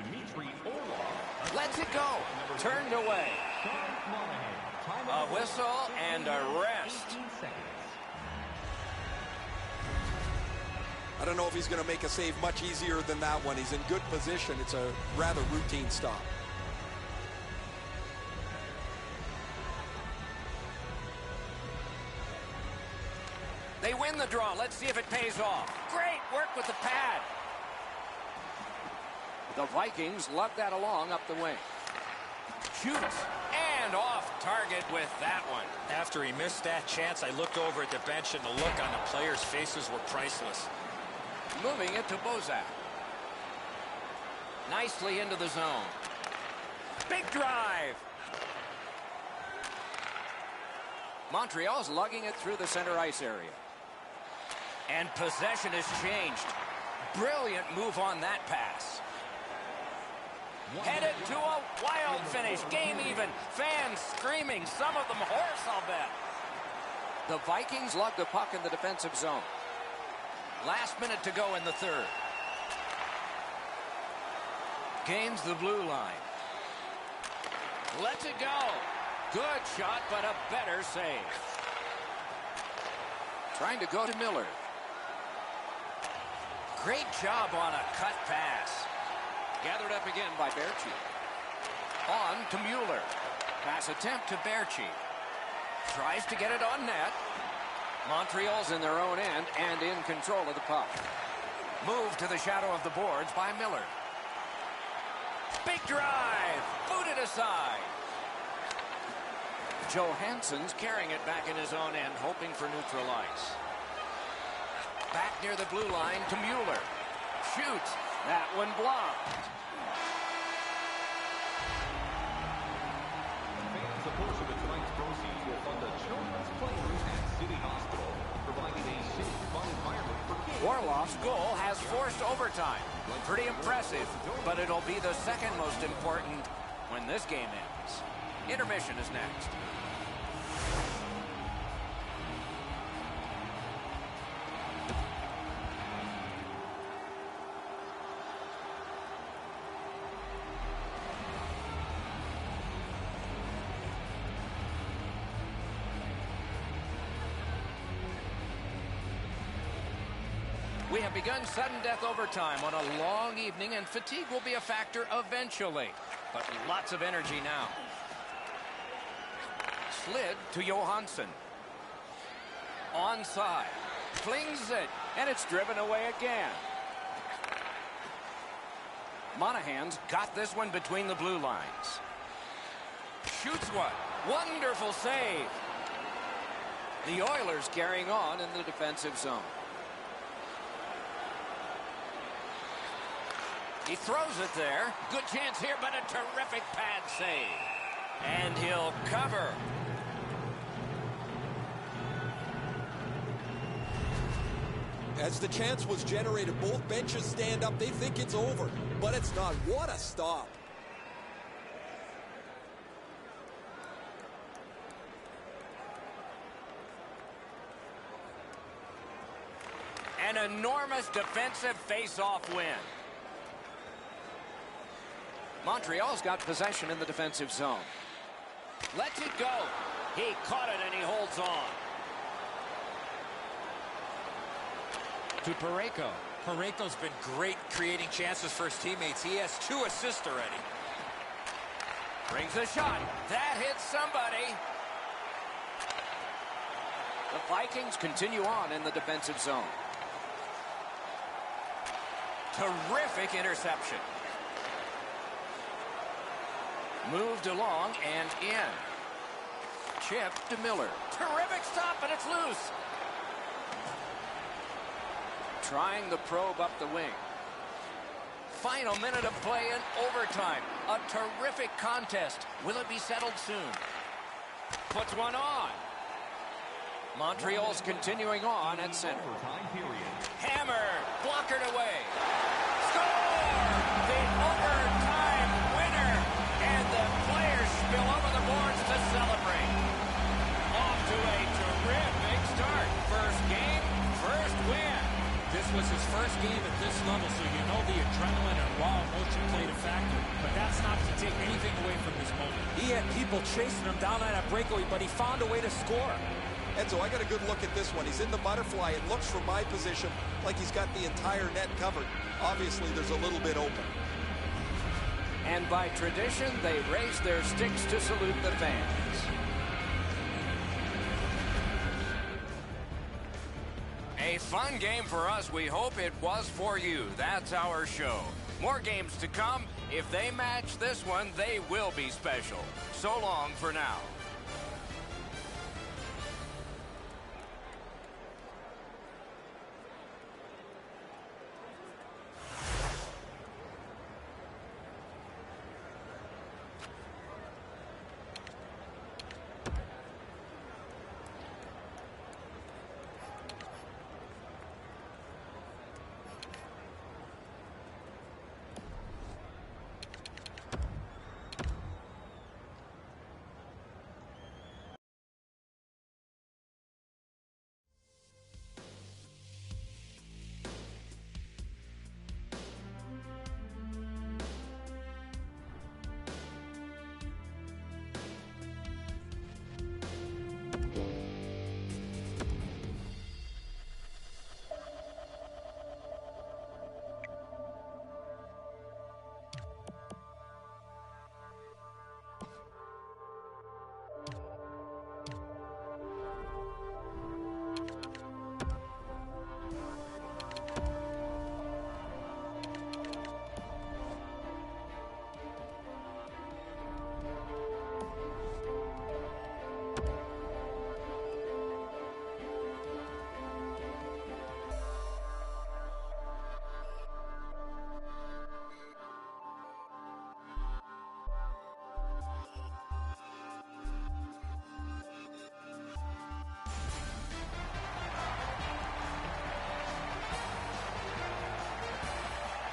Lets it go. Turned away. A whistle and a rest. I don't know if he's going to make a save much easier than that one. He's in good position. It's a rather routine stop. They win the draw. Let's see if it pays off. Great work with the pad. The Vikings lug that along up the wing. Shoots. And off target with that one. After he missed that chance, I looked over at the bench, and the look on the players' faces were priceless. Moving it to Bozak. Nicely into the zone. Big drive. Montreal's lugging it through the center ice area. And possession has changed. Brilliant move on that pass. Headed to a wild finish. Game even. Fans screaming. Some of them hoarse, I'll bet. The Vikings lug the puck in the defensive zone. Last minute to go in the third. Gains the blue line. Lets it go. Good shot, but a better save. Trying to go to Miller. Great job on a cut pass. Gathered up again by Berchi. On to Mueller. Pass attempt to Berchi. Tries to get it on net. Montreal's in their own end and in control of the puck. Moved to the shadow of the boards by Miller. Big drive. Booted aside. Johansson's carrying it back in his own end, hoping for neutral ice. Back near the blue line to Mueller. Shoots. That one blocked. Fans, a portion of tonight's proceeds will fund a children's playroom at City Hospital, providing a safe, fun environment for kids. Orloff's goal has forced overtime. Pretty impressive, but it'll be the second most important when this game ends. Intermission is next. We have begun sudden death overtime on a long evening, and fatigue will be a factor eventually. But lots of energy now. Slid to Johansson. Onside. Flings it, and it's driven away again. Monahan's got this one between the blue lines. Shoots one. Wonderful save. The Oilers carrying on in the defensive zone. He throws it there. Good chance here, but a terrific pad save. And he'll cover. As the chance was generated, both benches stand up. They think it's over, but it's not. What a stop. An enormous defensive face-off win. Montreal's got possession in the defensive zone. Lets it go. He caught it and he holds on. To Parayko. Parayko's been great creating chances for his teammates. He has 2 assists already. Brings a shot. That hits somebody. The Vikings continue on in the defensive zone. Terrific interception. Moved along and in. Chip to Miller. Terrific stop, but it's loose. Trying the probe up the wing. Final minute of play in overtime. A terrific contest. Will it be settled soon? Puts one on. Montreal's continuing on at center. Hammered. Blockered away. Score! The overtime winner. And the players spill over the boards to celebrate. Off to a terrific start. First game, first win. This was his first game at this level, so you know the adrenaline and raw emotion played a factor. But that's not to take anything away from this moment. He had people chasing him down on that breakaway, but he found a way to score. Enzo, I got a good look at this one. He's in the butterfly. It looks from my position like he's got the entire net covered. Obviously, there's a little bit open. And by tradition, they raise their sticks to salute the fans. A fun game for us. We hope it was for you. That's our show. More games to come. If they match this one, they will be special. So long for now.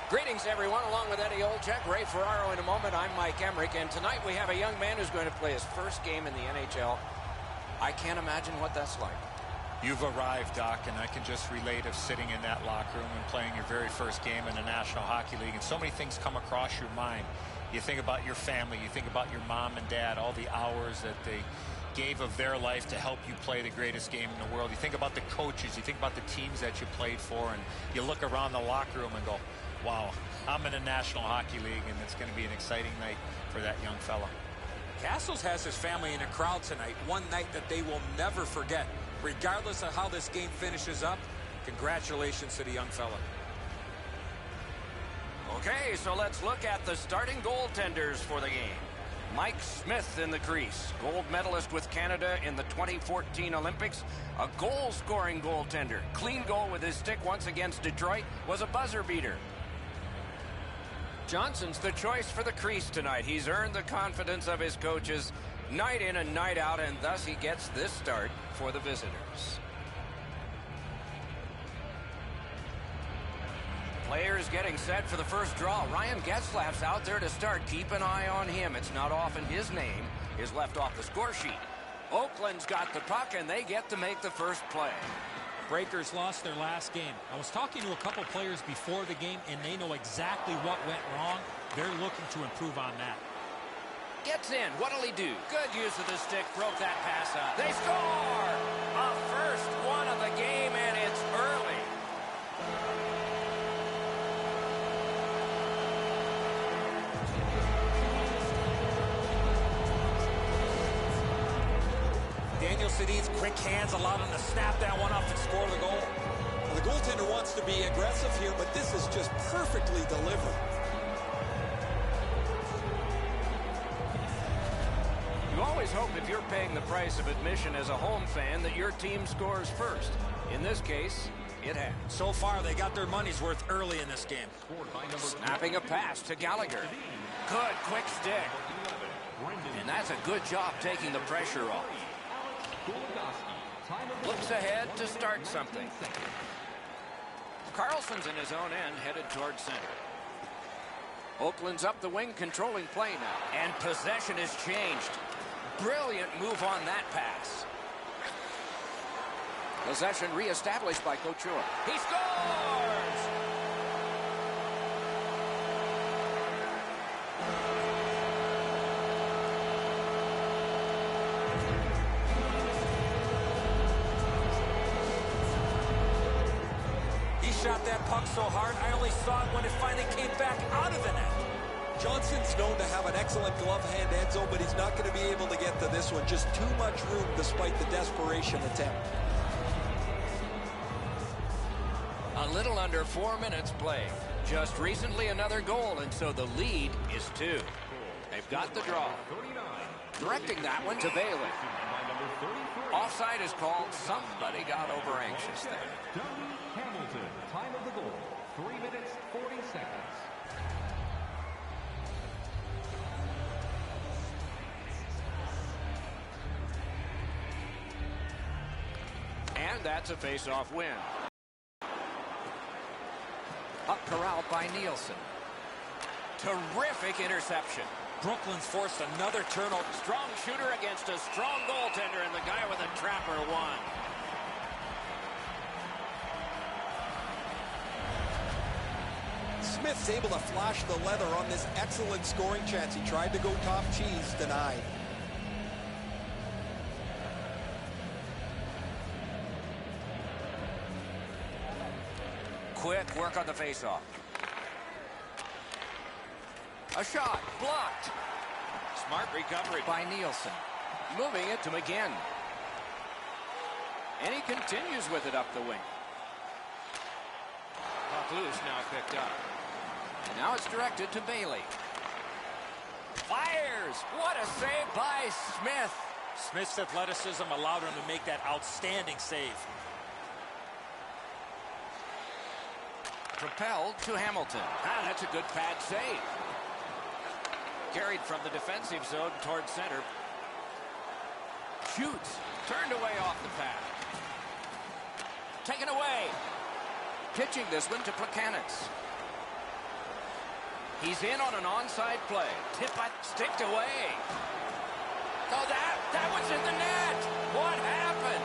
Greetings, everyone. Along with Eddie Olczyk, Ray Ferraro in a moment. I'm Mike Emmerich, and tonight we have a young man who's going to play his first game in the NHL. I can't imagine what that's like. You've arrived, Doc, and I can just relate of sitting in that locker room and playing your very first game in the National Hockey League, and so many things come across your mind. You think about your family, you think about your mom and dad, all the hours that they gave of their life to help you play the greatest game in the world. You think about the coaches, you think about the teams that you played for, and you look around the locker room and go, wow, I'm in the National Hockey League, and it's going to be an exciting night for that young fella. Castles has his family in the crowd tonight, one night that they will never forget. Regardless of how this game finishes up, congratulations to the young fella. Okay, so let's look at the starting goaltenders for the game. Mike Smith in the crease, gold medalist with Canada in the 2014 Olympics, a goal-scoring goaltender. Clean goal with his stick once against Detroit, was a buzzer beater. Johnson's the choice for the crease tonight. He's earned the confidence of his coaches night in and night out, and thus he gets this start for the visitors. Players getting set for the first draw. Ryan Getzlaf's out there to start. Keep an eye on him. It's not often his name is left off the score sheet. Oakland's got the puck, and they get to make the first play. Breakers lost their last game. I was talking to a couple players before the game, and they know exactly what went wrong. They're looking to improve on that. Gets in. What'll he do? Good use of the stick. Broke that pass up. They score! A first one of the game, and it's early. Daniel Sedin's quick hands allowed him to snap that one up and score the goal. Well, the goaltender wants to be aggressive here, but this is just perfectly delivered. You always hope if you're paying the price of admission as a home fan that your team scores first. In this case, it has. So far, they got their money's worth early in this game. Snapping a pass to Gallagher. Good, quick stick. And that's a good job taking the pressure off. Looks ahead to start something. Carlson's in his own end, headed towards center. Oakland's up the wing, controlling play now. And possession has changed. Brilliant move on that pass. Possession reestablished by Couture. He scores! He shot that puck so hard, I only saw it when it finally came back out of the net. Johnson's known to have an excellent glove hand, Enzo, but he's not going to be able to get to this one. Just too much room despite the desperation attempt. A little under 4 minutes played. Just recently another goal, and so the lead is 2. They've got the draw. Directing that one to Bailey. Offside is called. Somebody got over anxious there. Hamilton, time of the goal, 3 minutes, 40 seconds. And that's a face-off win. Up corralled by Nielsen. Terrific interception. Brooklyn's forced another turnover. Strong shooter against a strong goaltender, and the guy with a trapper won. Smith's able to flash the leather on this excellent scoring chance. He tried to go top cheese, denied. Quick work on the faceoff. A shot blocked. Smart recovery by Nielsen. Moving it to McGinn. And he continues with it up the wing. Puck loose, now picked up. And now it's directed to Bailey. Fires! What a save by Smith. Smith's athleticism allowed him to make that outstanding save. Propelled to Hamilton. That's a good pad save. Carried from the defensive zone toward center. Shoots. Turned away off the pad. Taken away. Pitching this one to Plekanec. He's in on an onside play. Tip it, sticked away. Oh, that was in the net. What happened?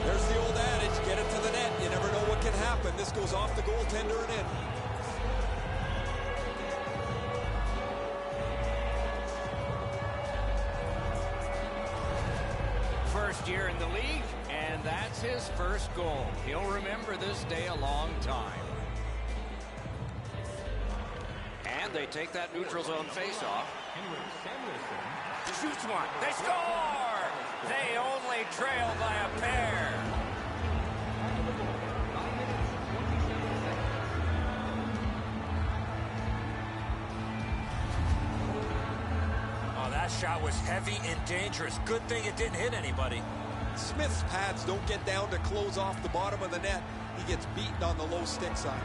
There's the old adage, get it to the net. You never know what can happen. This goes off the goaltender and in. First year in the league, and that's his first goal. He'll remember this day a long time. And they take that neutral zone face-off. Shoots one. They score! They only trail by a pair. Oh, that shot was heavy and dangerous. Good thing it didn't hit anybody. Smith's pads don't get down to close off the bottom of the net. He gets beaten on the low stick side.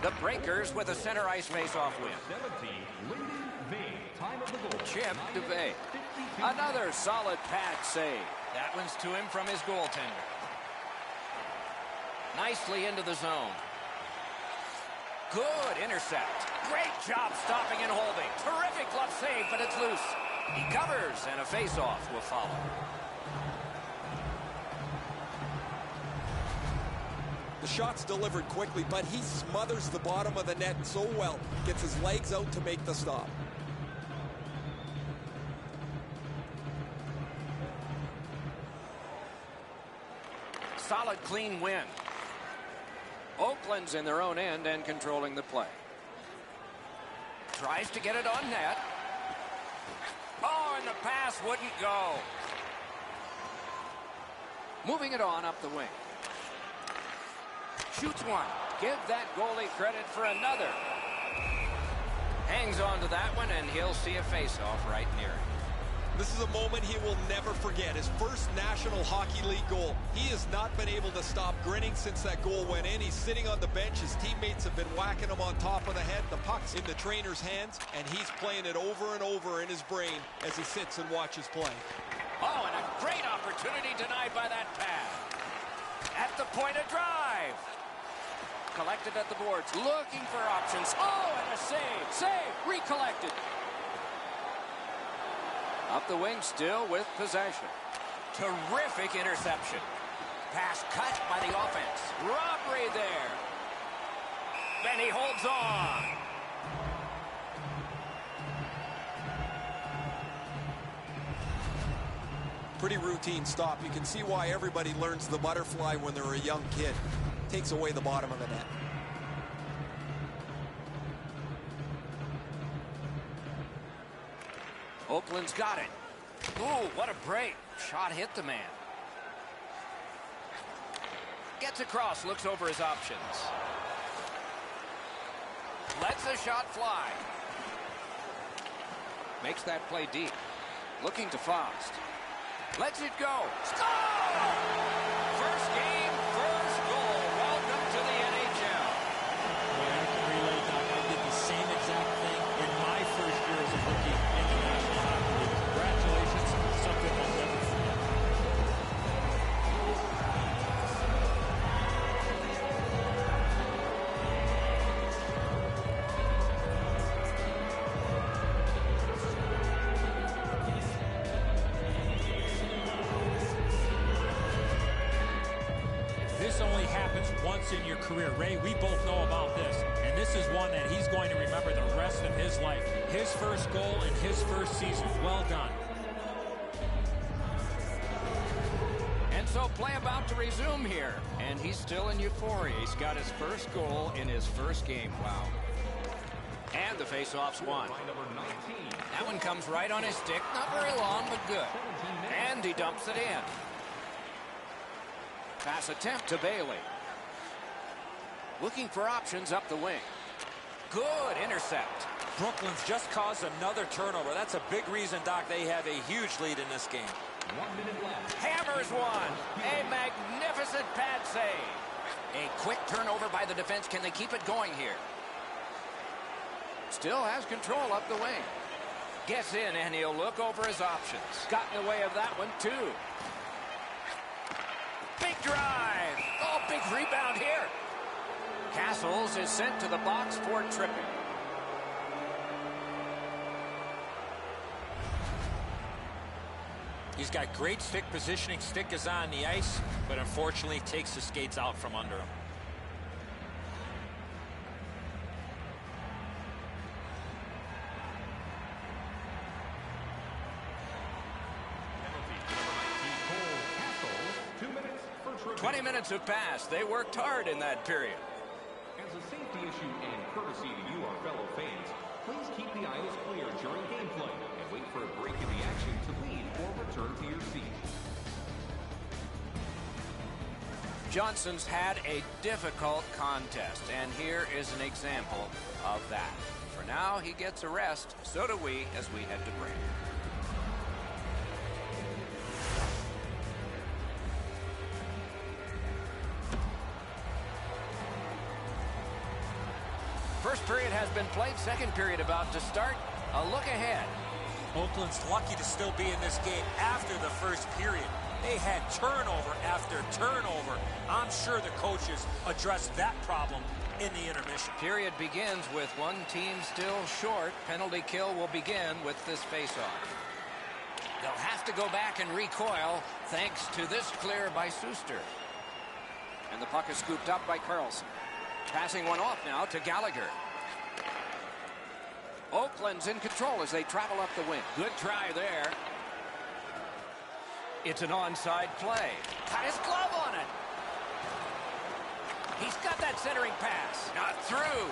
The Breakers with a center ice face-off win. 17, Lyndon Vane. Time of the goal. Chip to Bay. Another solid pad save. That one's to him from his goaltender. Nicely into the zone. Good intercept. Great job stopping and holding. Terrific glove save, but it's loose. He covers, and a face-off will follow. The shot's delivered quickly, but he smothers the bottom of the net so well. Gets his legs out to make the stop. Solid, clean win. Oakland's in their own end and controlling the play. Tries to get it on net. Oh, and the pass wouldn't go. Moving it on up the wing. Shoots one. Give that goalie credit for another. Hangs on to that one, and he'll see a face-off right near him. This is a moment he will never forget. His first National Hockey League goal. He has not been able to stop grinning since that goal went in. He's sitting on the bench. His teammates have been whacking him on top of the head. The puck's in the trainer's hands, and he's playing it over and over in his brain as he sits and watches play. Oh, and a great opportunity denied by that pass. At the point of drive. Collected at the boards, looking for options. Oh, and a save. Save, recollected. Up the wing still with possession. Terrific interception. Pass cut by the offense. Robbery there. Then he holds on. Pretty routine stop. You can see why everybody learns the butterfly when they're a young kid. Takes away the bottom of the net. Oakland's got it. Ooh, what a break. Shot hit the man. Gets across, looks over his options. Lets the shot fly. Makes that play deep. Looking to Faust. Lets it go. Score! First game, first goal. Welcome to the NHL. Yeah, I can relate that. I did the same exact thing in my first year as a rookie in the National Hockey League. Congratulations. Something I'll never forget. This only happens once in your career. Ray, we both know about this, and this is one that he's going to remember the rest of his life. His first goal in his first season. Well done. And so play about to resume here. And he's still in euphoria. He's got his first goal in his first game. Wow. And the faceoff's won. That one comes right on his stick. Not very long, but good. And he dumps it in. Pass attempt to Bailey. Looking for options up the wing. Good intercept. Brooklyn's just caused another turnover. That's a big reason, Doc, they have a huge lead in this game. 1 minute left. Hammers one. A magnificent pad save. A quick turnover by the defense. Can they keep it going here? Still has control up the wing. Gets in, and he'll look over his options. Got in the way of that one, too. Big drive. Oh, big rebound here. Castles is sent to the box for tripping. He's got great stick positioning. Stick is on the ice, but unfortunately takes the skates out from under him. Penalty, number 19, Cole Castles, 2 minutes for tripping. 20 minutes have passed. They worked hard in that period. As a safety issue and courtesy to you, our fellow fans, please keep the aisles clear during gameplay and wait for a break in the action to leave or return to your seat. Johnson's had a difficult contest, and here is an example of that. For now, he gets a rest. So do we as we head to break. First period has been played. Second period about to start. A look ahead. Oakland's lucky to still be in this game after the first period. They had turnover after turnover. I'm sure the coaches addressed that problem in the intermission. Period begins with one team still short. Penalty kill will begin with this faceoff. They'll have to go back and recoil thanks to this clear by Suster. And the puck is scooped up by Carlson. Passing one off now to Gallagher. Oakland's in control as they travel up the wing. Good try there. It's an onside play. Got his glove on it. He's got that centering pass. Not through.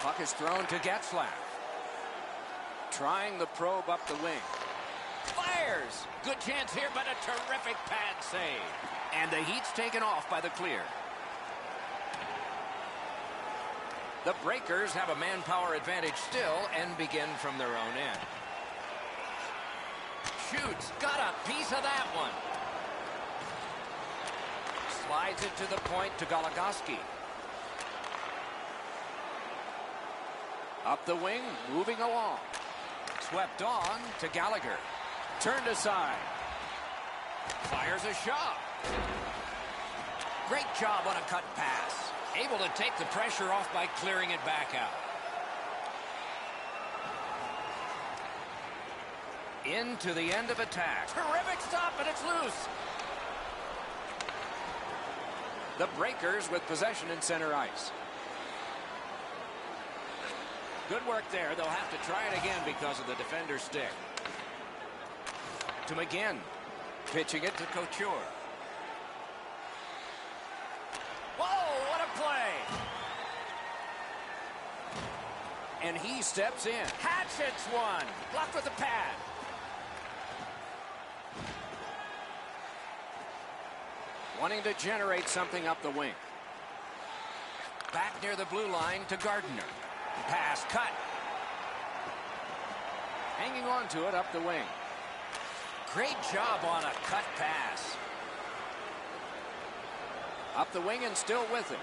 Puck is thrown to Getzlaff. Trying the probe up the wing. Fires. Good chance here, but a terrific pad save. And the heat's taken off by the clear. The Breakers have a manpower advantage still and begin from their own end. Shoots. Got a piece of that one. Slides it to the point to Goligoski. Up the wing, moving along. Swept on to Gallagher. Turned aside. Fires a shot. Great job on a cut pass. Able to take the pressure off by clearing it back out. Into the end of attack. Terrific stop, but it's loose. The Breakers with possession in center ice. Good work there. They'll have to try it again because of the defender's stick. To McGinn. Pitching it to Couture. Whoa, what a play. And he steps in. Hatchets one. Blocked with the pad. Wanting to generate something up the wing. Back near the blue line to Gardner. Pass cut. Hanging on to it up the wing. Great job on a cut pass. Up the wing and still with it.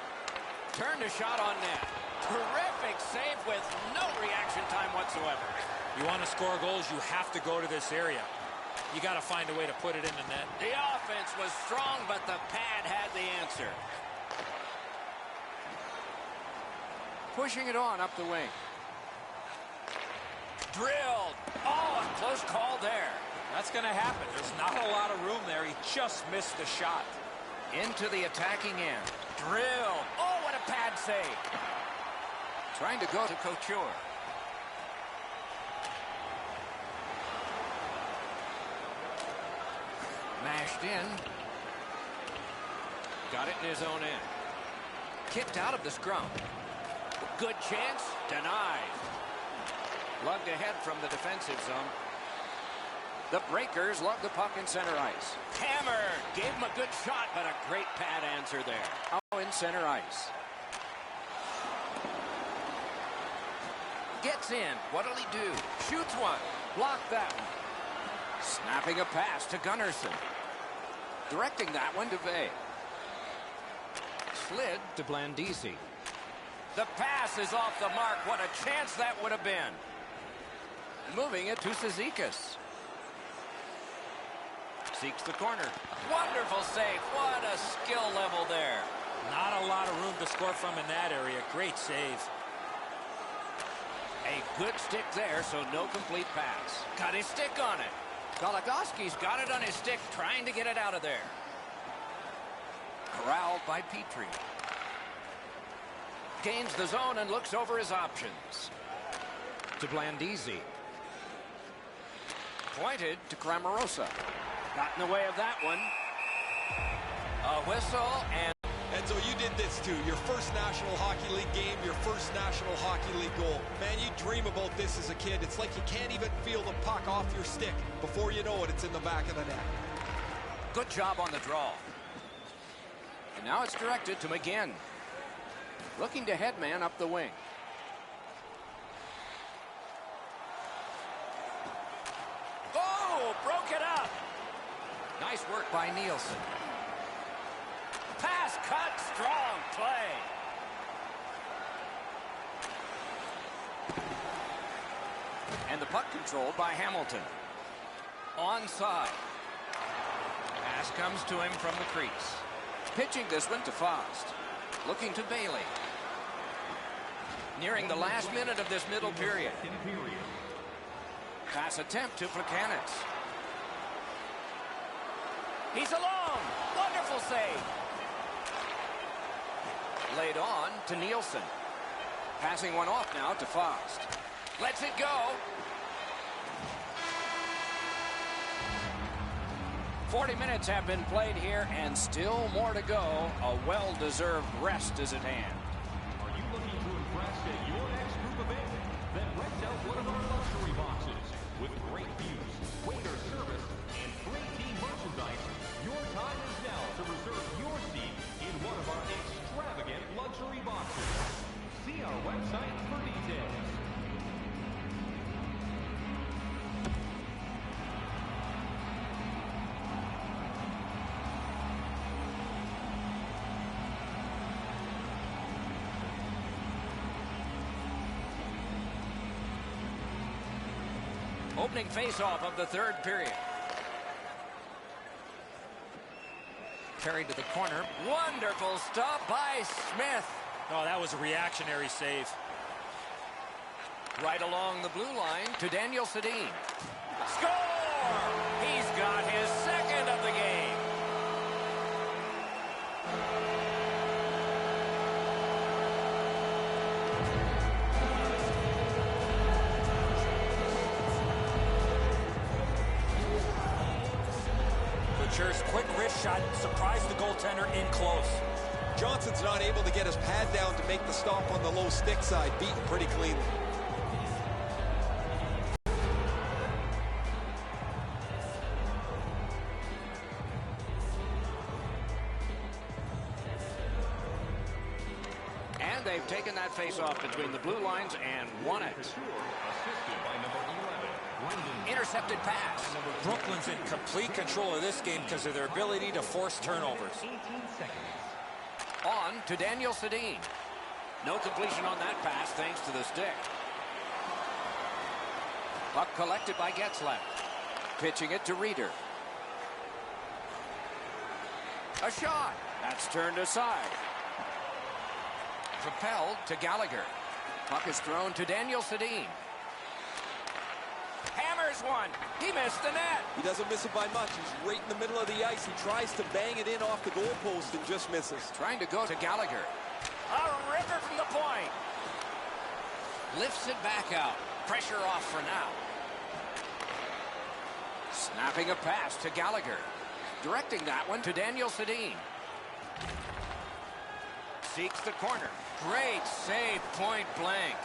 Turned a shot on net. Terrific save with no reaction time whatsoever. You want to score goals, you have to go to this area. You got to find a way to put it in the net. The offense was strong, but the pad had the answer. Pushing it on up the wing. Drilled. Oh, a close call there. That's going to happen. There's not a lot of room there. He just missed the shot. Into the attacking end. Drill. Oh, what a pad save. Trying to go to Couture. Mashed in. Got it in his own end. Kicked out of the scrum. Good chance. Denied. Lugged ahead from the defensive zone. The Breakers lug the puck in center ice. Hammered. Gave him a good shot, but a great pad answer there. Oh, in center ice. Gets in. What'll he do? Shoots one. Blocked that one. Snapping a pass to Gunnarsson. Directing that one to Vey. slid to Blandisi. The pass is off the mark. What a chance that would have been. Moving it to Cizikas. Seeks the corner. Wonderful save. What a skill level there. Not a lot of room to score from in that area. Great save. A good stick there, so no complete pass. Got his stick on it. Goligoski's got it on his stick, trying to get it out of there. Corralled by Petrie. Gains the zone and looks over his options. To Blandisi. Pointed to Cramarosa. Got in the way of that one. A whistle and... And so you did this too. Your first National Hockey League game, your first National Hockey League goal. Man, you dream about this as a kid. It's like you can't even feel the puck off your stick. Before you know it, it's in the back of the net. Good job on the draw. And now it's directed to McGinn. Looking to headman up the wing. Oh, broke it up. Nice work by Nielsen. Pass cut, strong play. And the puck controlled by Hamilton. Onside. Pass comes to him from the crease. Pitching this one to Fost. Looking to Bailey. Nearing the last minute of this middle period. Pass attempt to Plekanec. He's alone. Wonderful save. Laid on to Nielsen. Passing one off now to Fost. Lets it go. 40 minutes have been played here and still more to go. A well-deserved rest is at hand. Are you looking to impress at your next group event? Then rent out one of our luxury boxes. With great views, waiter service, and free team merchandise, your time is now to reserve your seat in one of our extravagant luxury boxes. See our website for details. Opening face-off of the third period. Carried to the corner. Wonderful stop by Smith. Oh, that was a reactionary save. Right along the blue line to Daniel Sedin. Score! He's got his second of the game. Couture's quick wrist shot surprised the goaltender in close. Johnson's not able to get his pad down to make the stop on the low stick side. Beaten pretty cleanly. And they've taken that face-off between the blue lines and won it. Intercepted pass. Brooklyn's in complete control of this game because of their ability to force turnovers. On to Daniel Sedin. No completion on that pass thanks to the stick. Puck collected by Getzlaff. Pitching it to Reeder. A shot. That's turned aside. Propelled to Gallagher. Puck is thrown to Daniel Sedin. Hammers one. He missed the net. He doesn't miss it by much. He's right in the middle of the ice. He tries to bang it in off the goalpost and just misses. Trying to go to Gallagher. A ripper from the point. Lifts it back out. Pressure off for now. Snapping a pass to Gallagher. Directing that one to Daniel Sedin. Seeks the corner. Great save, point blank.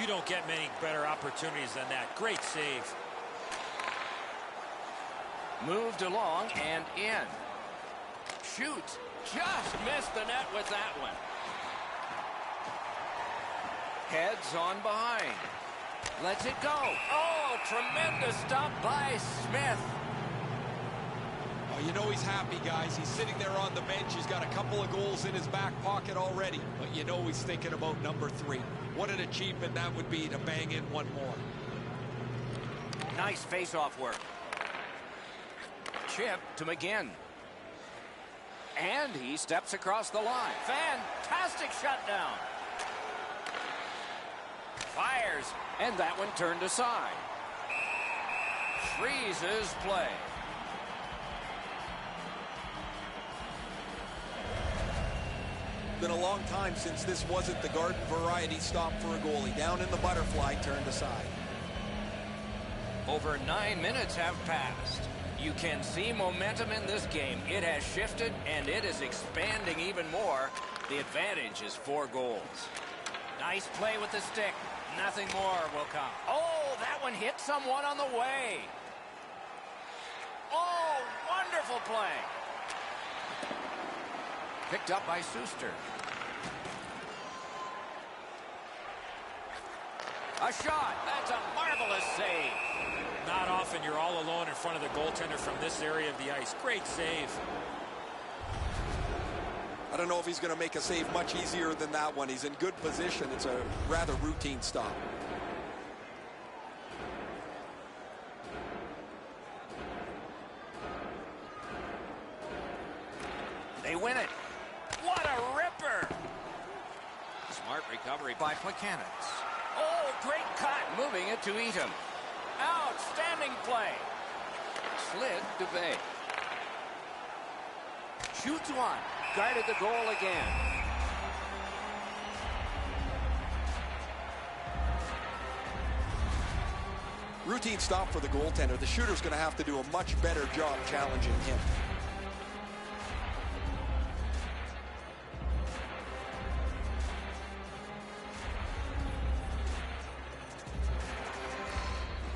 You don't get many better opportunities than that. Great save. Moved along and in. Shoots. Just missed the net with that one. Heads on behind. Lets it go. Oh, tremendous stop by Smith. Oh, You know he's happy, guys. He's sitting there on the bench. He's got a couple of goals in his back pocket already. But you know he's thinking about number 3. What an achievement that would be to bang in one more. Nice face-off work. Chip to McGinn. And he steps across the line. Fantastic shutdown. Fires. And that one turned aside. Freezes play. Been a long time since this wasn't the garden variety stop for a goalie. Down in the butterfly, turned aside. Over 9 minutes have passed. You can see momentum in this game. It has shifted, and it is expanding even more. The advantage is 4 goals. Nice play with the stick. Nothing more will come. Oh, that one hit someone on the way. Oh, wonderful play. Picked up by Suster. A shot. That's a marvelous save. Not often you're all alone in front of the goaltender from this area of the ice. Great save. I don't know if he's going to make a save much easier than that one. He's in good position. It's a rather routine stop. They win it. What a ripper. Smart recovery by Plekanec. Oh, great cut. Moving it to Eaton. Outstanding play. Slid to Bay. Shoots one. Guarded the goal again. Routine stop for the goaltender. The shooter's going to have to do a much better job challenging him.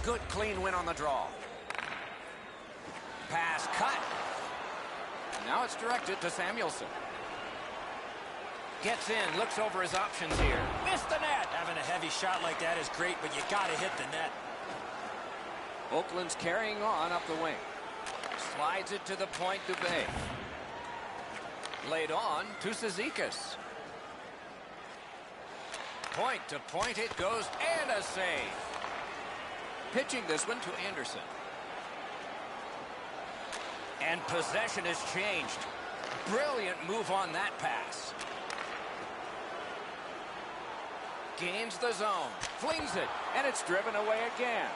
Good clean win on the draw. Pass cut. Now it's directed to Samuelson. Gets in, looks over his options here. Missed the net. Having a heavy shot like that is great, but you got to hit the net. Oakland's carrying on up the wing. Slides it to the point to Bay. Laid on to Cizikas. Point to point it goes, and a save. Pitching this one to Anderson. And possession has changed. Brilliant move on that pass. Gains the zone. Flings it. And it's driven away again.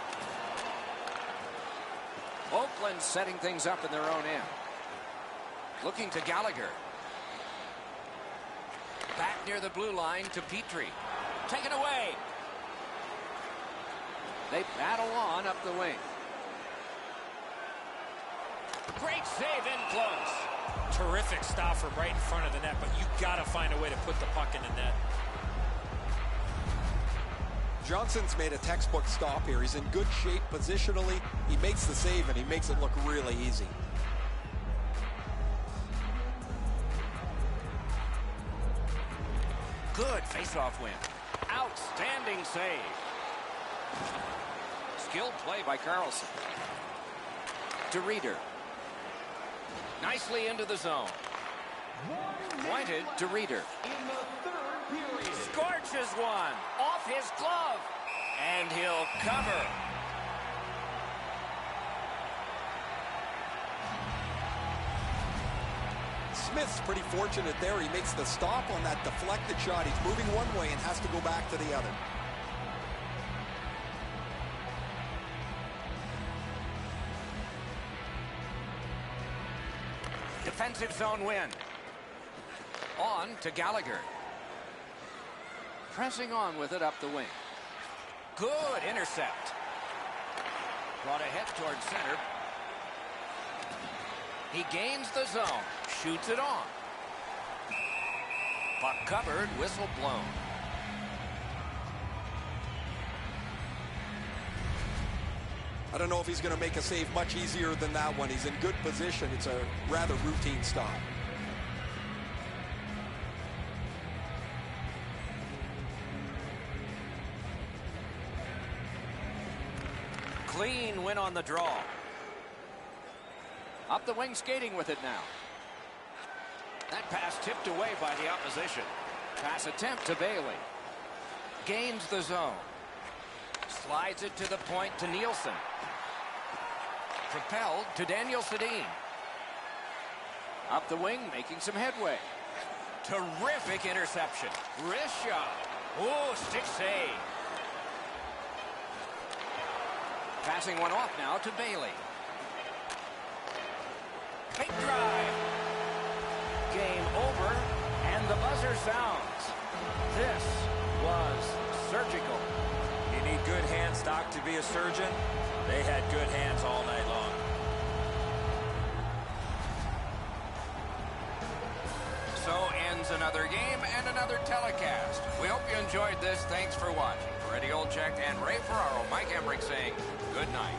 Oakland setting things up in their own end. Looking to Gallagher. Back near the blue line to Petrie. Taken away. They battle on up the wing. Great save in close. Terrific stop from right in front of the net, but you got to find a way to put the puck in the net. Johnson's made a textbook stop here. He's in good shape positionally. He makes the save, and he makes it look really easy. Good face-off win. Outstanding save. Skilled play by Carlson. To Reeder. Nicely into the zone. Pointed to Reeder. Scorches one. Off his glove. And he'll cover. Smith's pretty fortunate there. He makes the stop on that deflected shot. He's moving one way and has to go back to the other. Defensive zone win. On to Gallagher. Pressing on with it up the wing. Good intercept. Brought ahead towards center. He gains the zone. Shoots it on. Puck covered. Whistle blown. I don't know if he's going to make a save much easier than that one. He's in good position. It's a rather routine stop. Clean win on the draw. Up the wing, skating with it now. That pass tipped away by the opposition. Pass attempt to Bailey. Gains the zone. Slides it to the point to Nielsen. Propelled to Daniel Sedin. Up the wing, making some headway. Terrific interception. Wrist shot. Oh, stick save. Passing one off now to Bailey. Big drive. Game over, and the buzzer sounds. This was surgical. You need good hands, Doc, to be a surgeon. They had good hands all night long. So ends another game and another telecast. We hope you enjoyed this. Thanks for watching. For Eddie Olczyk and Ray Ferraro, Mike Emmerich saying good night.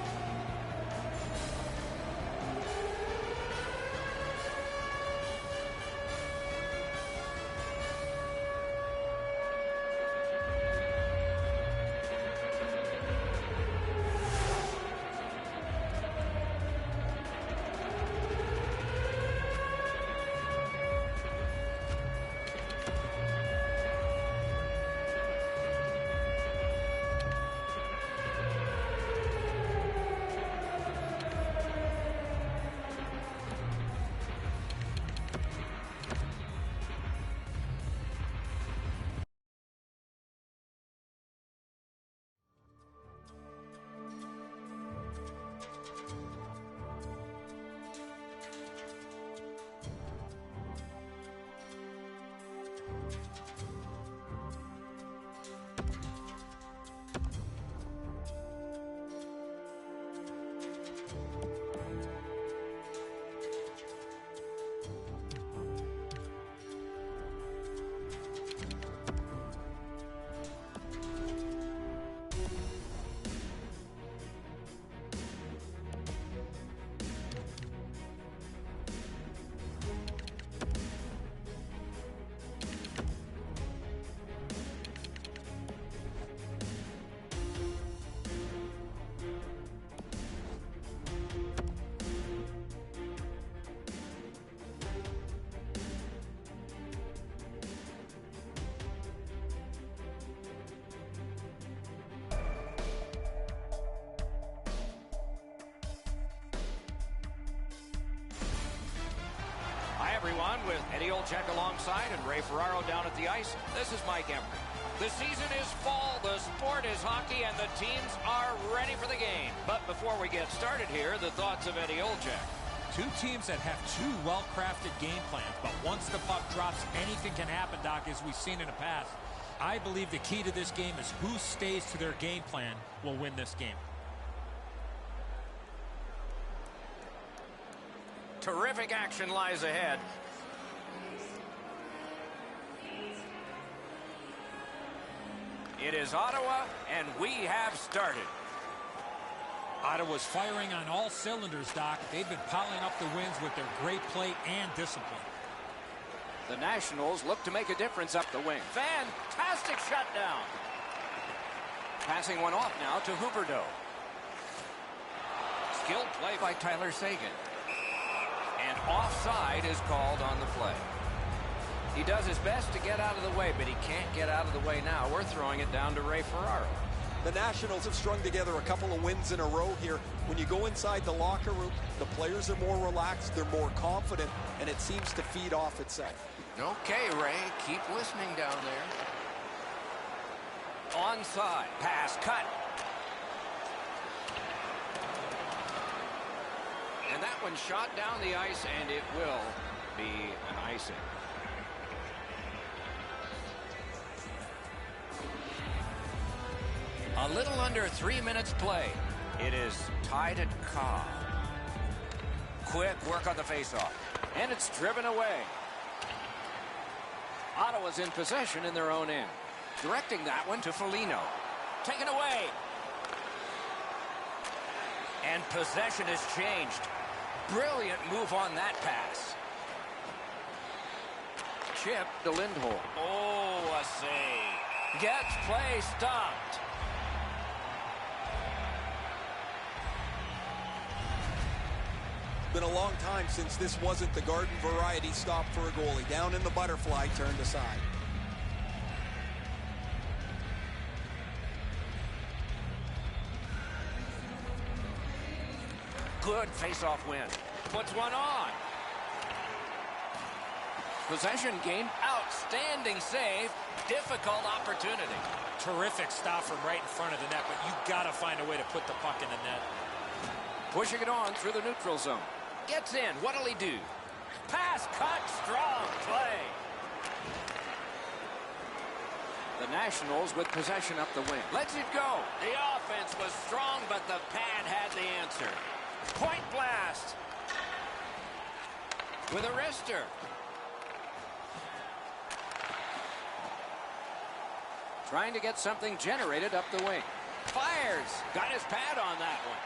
Everyone, with Eddie Olczyk alongside and Ray Ferraro down at the ice. This is Mike Emmerich. The season is fall, the sport is hockey, and the teams are ready for the game. But before we get started here, the thoughts of Eddie Olczyk. Two teams that have two well-crafted game plans, but once the puck drops, anything can happen, Doc, as we've seen in the past. I believe the key to this game is who stays to their game plan will win this game. Terrific action lies ahead. It is Ottawa, and we have started. Ottawa's firing on all cylinders, Doc. They've been piling up the wins with their great play and discipline. The Nationals look to make a difference up the wing. Fantastic shutdown. Passing one off now to Huberdeau. Skilled play by Tyler Seguin. And offside is called on the play. He does his best to get out of the way, but he can't get out of the way now. We're throwing it down to Ray Ferraro. The Nationals have strung together a couple of wins in a row here. When you go inside the locker room, the players are more relaxed, they're more confident, and it seems to feed off itself. Okay, Ray, keep listening down there. Onside, pass, cut. And that one shot down the ice, and it will be an icing. A little under 3 minutes play. It is tied at Cobb. Quick work on the faceoff, and it's driven away. Ottawa's in possession in their own end. Directing that one to Foligno. Taken away. And possession has changed. Brilliant move on that pass. Chip to Lindholm. Oh, a save. Gets play stopped. Been a long time since this wasn't the garden variety stop for a goalie. Down in the butterfly, turned aside. Good face-off win. Puts one on. Possession gain. Outstanding save. Difficult opportunity. Terrific stop from right in front of the net, but you got to find a way to put the puck in the net. Pushing it on through the neutral zone. Gets in. What'll he do? Pass cut. Strong play. The Nationals with possession up the wing. Lets it go. The offense was strong, but the pad had the answer. Point blast. With a wrister. Trying to get something generated up the wing. Fires. Got his pad on that one.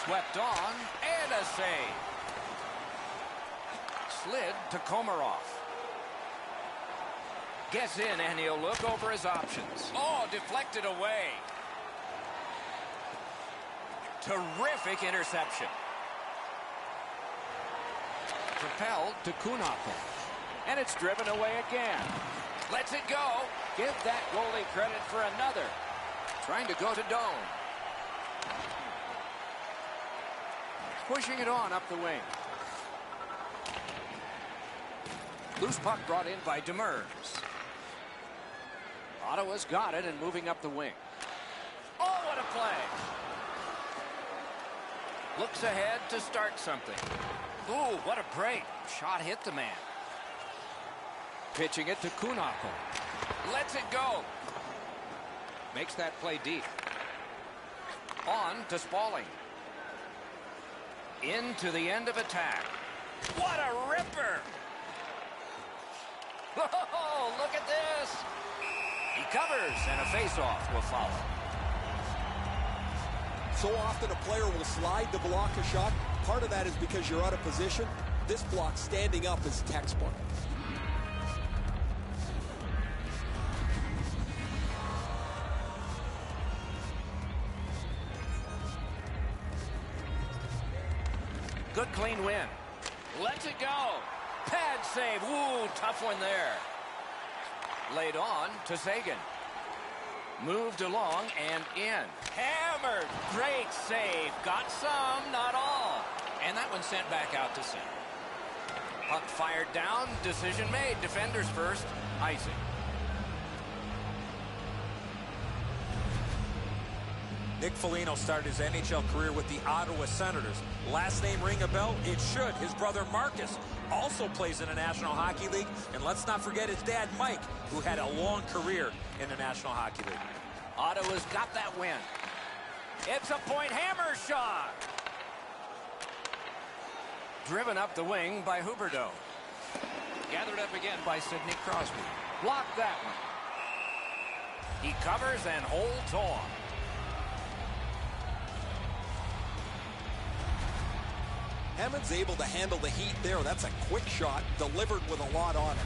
Swept on. And a save. Slid to Komarov. Gets in, and he'll look over his options. Oh, deflected away. Terrific interception. Propelled to Kunako. And it's driven away again. Lets it go. Give that goalie credit for another. Trying to go to Doan. Pushing it on up the wing. Loose puck brought in by Demers. Ottawa's got it and moving up the wing. Oh, what a play. Looks ahead to start something. Ooh, what a break. Shot hit the man. Pitching it to Kunako. Lets it go. Makes that play deep. On to Spaulding. Into the end of attack. What a ripper. Oh, look at this. He covers, and a face-off will follow. So often a player will slide to block a shot. Part of that is because you're out of position. This block standing up is textbook. Good clean win. Lets it go. Pad save. Woo, tough one there. Laid on to Sagan. Moved along and in. Hammered. Great save. Got some, not all. And that one sent back out to center. Puck fired down. Decision made. Defenders first. Icing. Nick Foligno started his NHL career with the Ottawa Senators. Last name ring a bell? It should. His brother Marcus also plays in the National Hockey League. And let's not forget his dad Mike, who had a long career in the National Hockey League. Ottawa's got that win. It's a point hammer shot. Driven up the wing by Huberdeau. Gathered up again by Sidney Crosby. Blocked that one. He covers and holds on. Hammond's able to handle the heat there. That's a quick shot, delivered with a lot on it.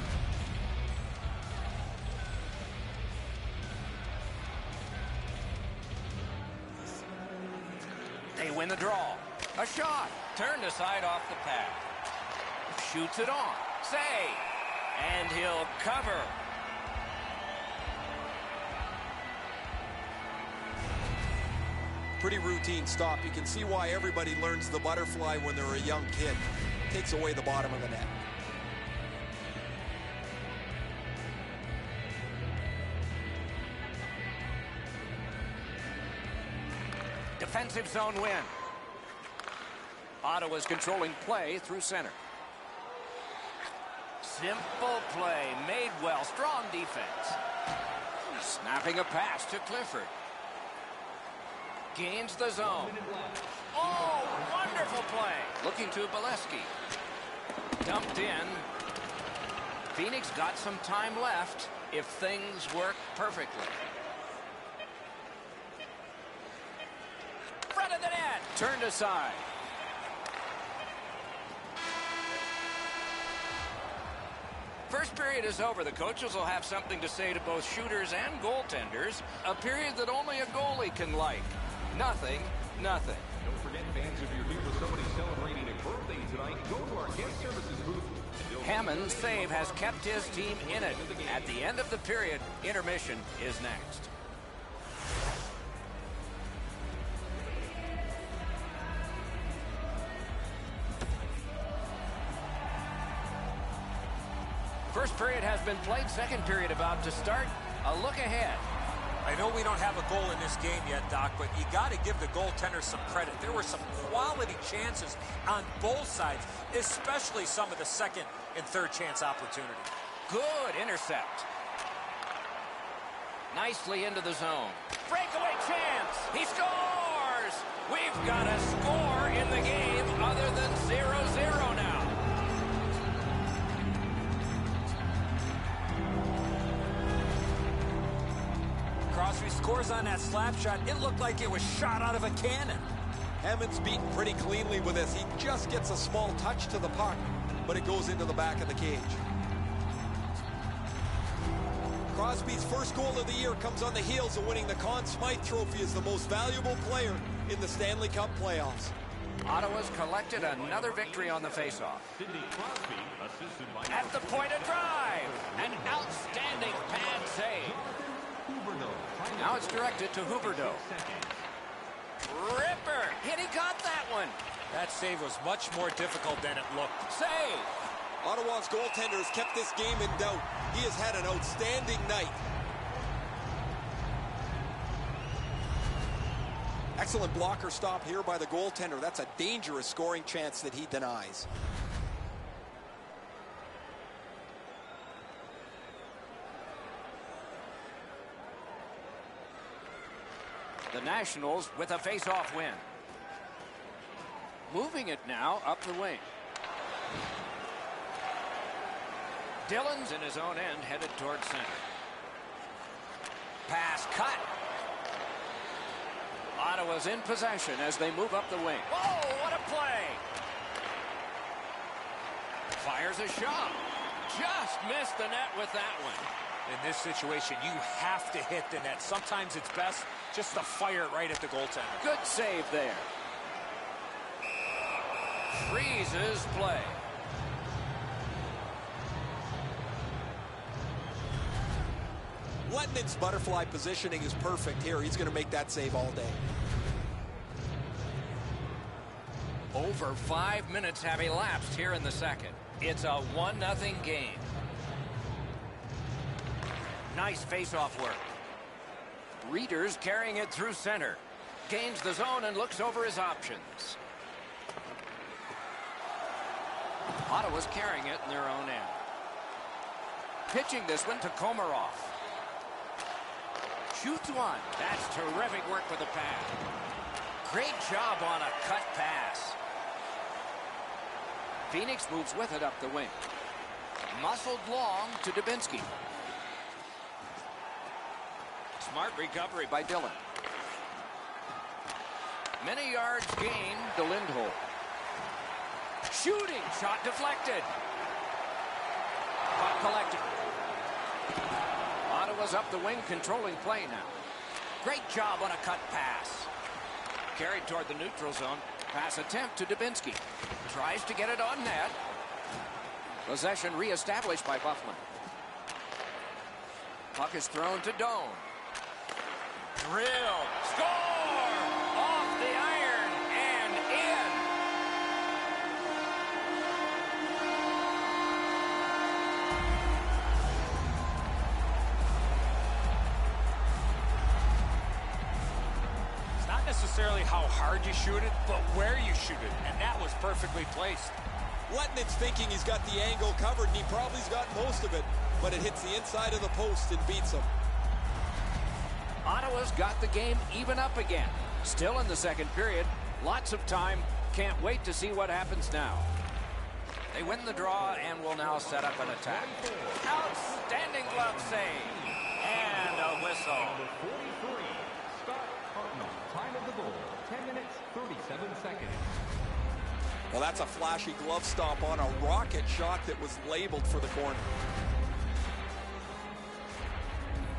They win the draw. A shot. Turned aside off the pad. Shoots it on. Save. And he'll cover. Pretty routine stop. You can see why everybody learns the butterfly when they're a young kid. Takes away the bottom of the net. Defensive zone win. Ottawa's controlling play through center. Simple play. Made well. Strong defense. Snapping a pass to Clifford. Gains the zone. Oh, wonderful play. Looking to Bolesky. Dumped in. Phoenix got some time left if things work perfectly. Front of the net. Turned aside. First period is over. The coaches will have something to say to both shooters and goaltenders. A period that only a goalie can like. Nothing, nothing. Don't forget Fans, if you're here with somebody celebrating a birthday tonight, go to our guest services booth. Hammond's save has kept his team in it. At the end of the period, intermission is next. First period has been played. Second period about to start. A look ahead. I know we don't have a goal in this game yet, Doc, but you got to give the goaltender some credit. There were some quality chances on both sides, especially some of the second and third chance opportunities. Good intercept. Nicely into the zone. Breakaway chance. He scores. We've got a score in the game other than 0-0 now. Crosby scores on that slap shot. It looked like it was shot out of a cannon. Hammond's beaten pretty cleanly with this. He just gets a small touch to the puck, but it goes into the back of the cage. Crosby's first goal of the year comes on the heels of winning the Conn Smythe Trophy as the most valuable player in the Stanley Cup playoffs. Ottawa's collected another victory on the faceoff. At the point of drive, an outstanding pad save. Now it's directed to Huberdeau. Ripper, and he got that one. That save was much more difficult than it looked. Save. Ottawa's goaltender has kept this game in doubt. He has had an outstanding night. Excellent blocker stop here by the goaltender. That's a dangerous scoring chance that he denies. The Nationals with a face-off win. Moving it now up the wing. Dillon's in his own end, headed towards center. Pass cut. Ottawa's in possession as they move up the wing. Whoa, what a play! Fires a shot. Just missed the net with that one. In this situation, you have to hit the net. Sometimes it's best just to fire it right at the goaltender. Good save there. Freezes play. Letnin's butterfly positioning is perfect here. He's going to make that save all day. Over 5 minutes have elapsed here in the second. It's a 1-0 game. Nice face-off work. Reeders carrying it through center. Gains the zone and looks over his options. Ottawa's carrying it in their own end. Pitching this one to Komarov. Shoots one. That's terrific work with the pad. Great job on a cut pass. Phoenix moves with it up the wing. Muscled long to Dubinsky. Smart recovery by Dillon. Many yards gained to Lindholm. Shooting shot deflected. Puck collected. Ottawa's up the wing, controlling play now. Great job on a cut pass. Carried toward the neutral zone. Pass attempt to Dubinsky. Tries to get it on net. Possession reestablished by Bufflin. Puck is thrown to Doan. Drill. Score! Off the iron and in. It's not necessarily how hard you shoot it, but where you shoot it, and that was perfectly placed. Letnin's thinking he's got the angle covered, and he probably's got most of it, but it hits the inside of the post and beats him. Ottawa's got the game even up again. Still in the second period. Lots of time. Can't wait to see what happens now. They win the draw and will now set up an attack. Outstanding glove save. And a whistle. Number 43, Scott Hartman. Time of the goal, 10 minutes, 37 seconds. Well, that's a flashy glove stop on a rocket shot that was labeled for the corner.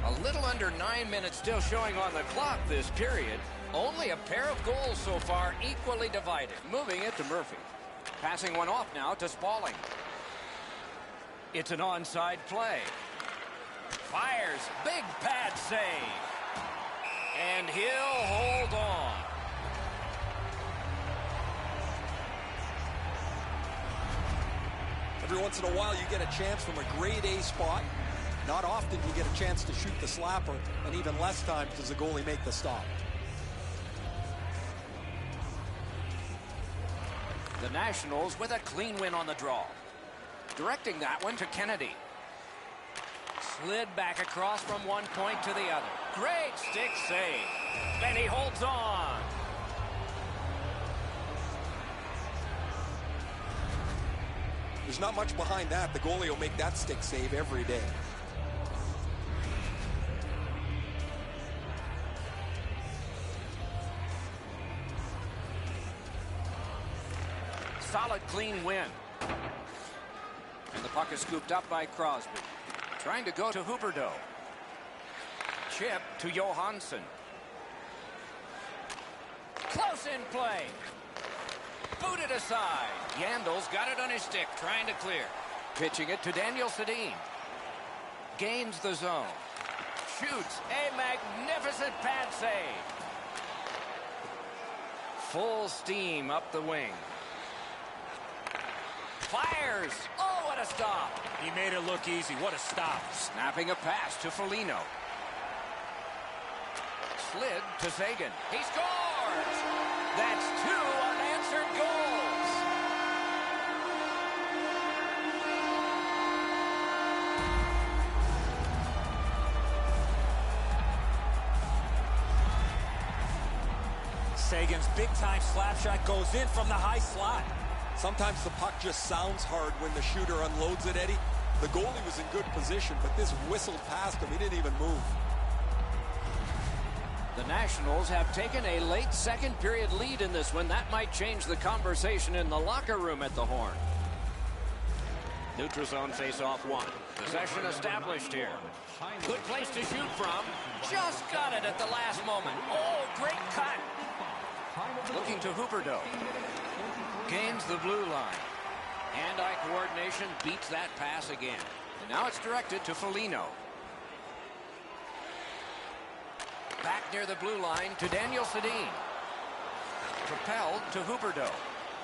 A little under 9 minutes still showing on the clock this period. Only a pair of goals so far, equally divided. Moving it to Murphy. Passing one off now to Spaulding. It's an onside play. Fires. Big pad save. And he'll hold on. Every once in a while you get a chance from a grade A spot. Not often you get a chance to shoot the slapper, and even less times does the goalie make the stop. The Nationals with a clean win on the draw. Directing that one to Kennedy. Slid back across from one point to the other. Great stick save. And he holds on. There's not much behind that. The goalie will make that stick save every day. Solid, clean win. And the puck is scooped up by Crosby. Trying to go to Huberdeau. Chip to Johansson. Close in play. Booted aside. Yandel's got it on his stick, trying to clear. Pitching it to Daniel Sedin. Gains the zone. Shoots a magnificent pad save. Full steam up the wing. Fires. Oh, what a stop. He made it look easy. What a stop. Snapping a pass to Foligno. Slid to Sagan. He scores! That's 2 unanswered goals. Sagan's big-time slap shot goes in from the high slot. Sometimes the puck just sounds hard when the shooter unloads it, Eddie. The goalie was in good position, but this whistled past him. He didn't even move. The Nationals have taken a late second period lead in this one. That might change the conversation in the locker room at the Horn. Neutral zone face-off one. Possession established here. Good place to shoot from. Just got it at the last moment. Oh, great cut. Looking to Huberdeau. Gains the blue line. Hand-eye coordination beats that pass again. And now it's directed to Foligno. Back near the blue line to Daniel Sedin. Propelled to Huberdeau.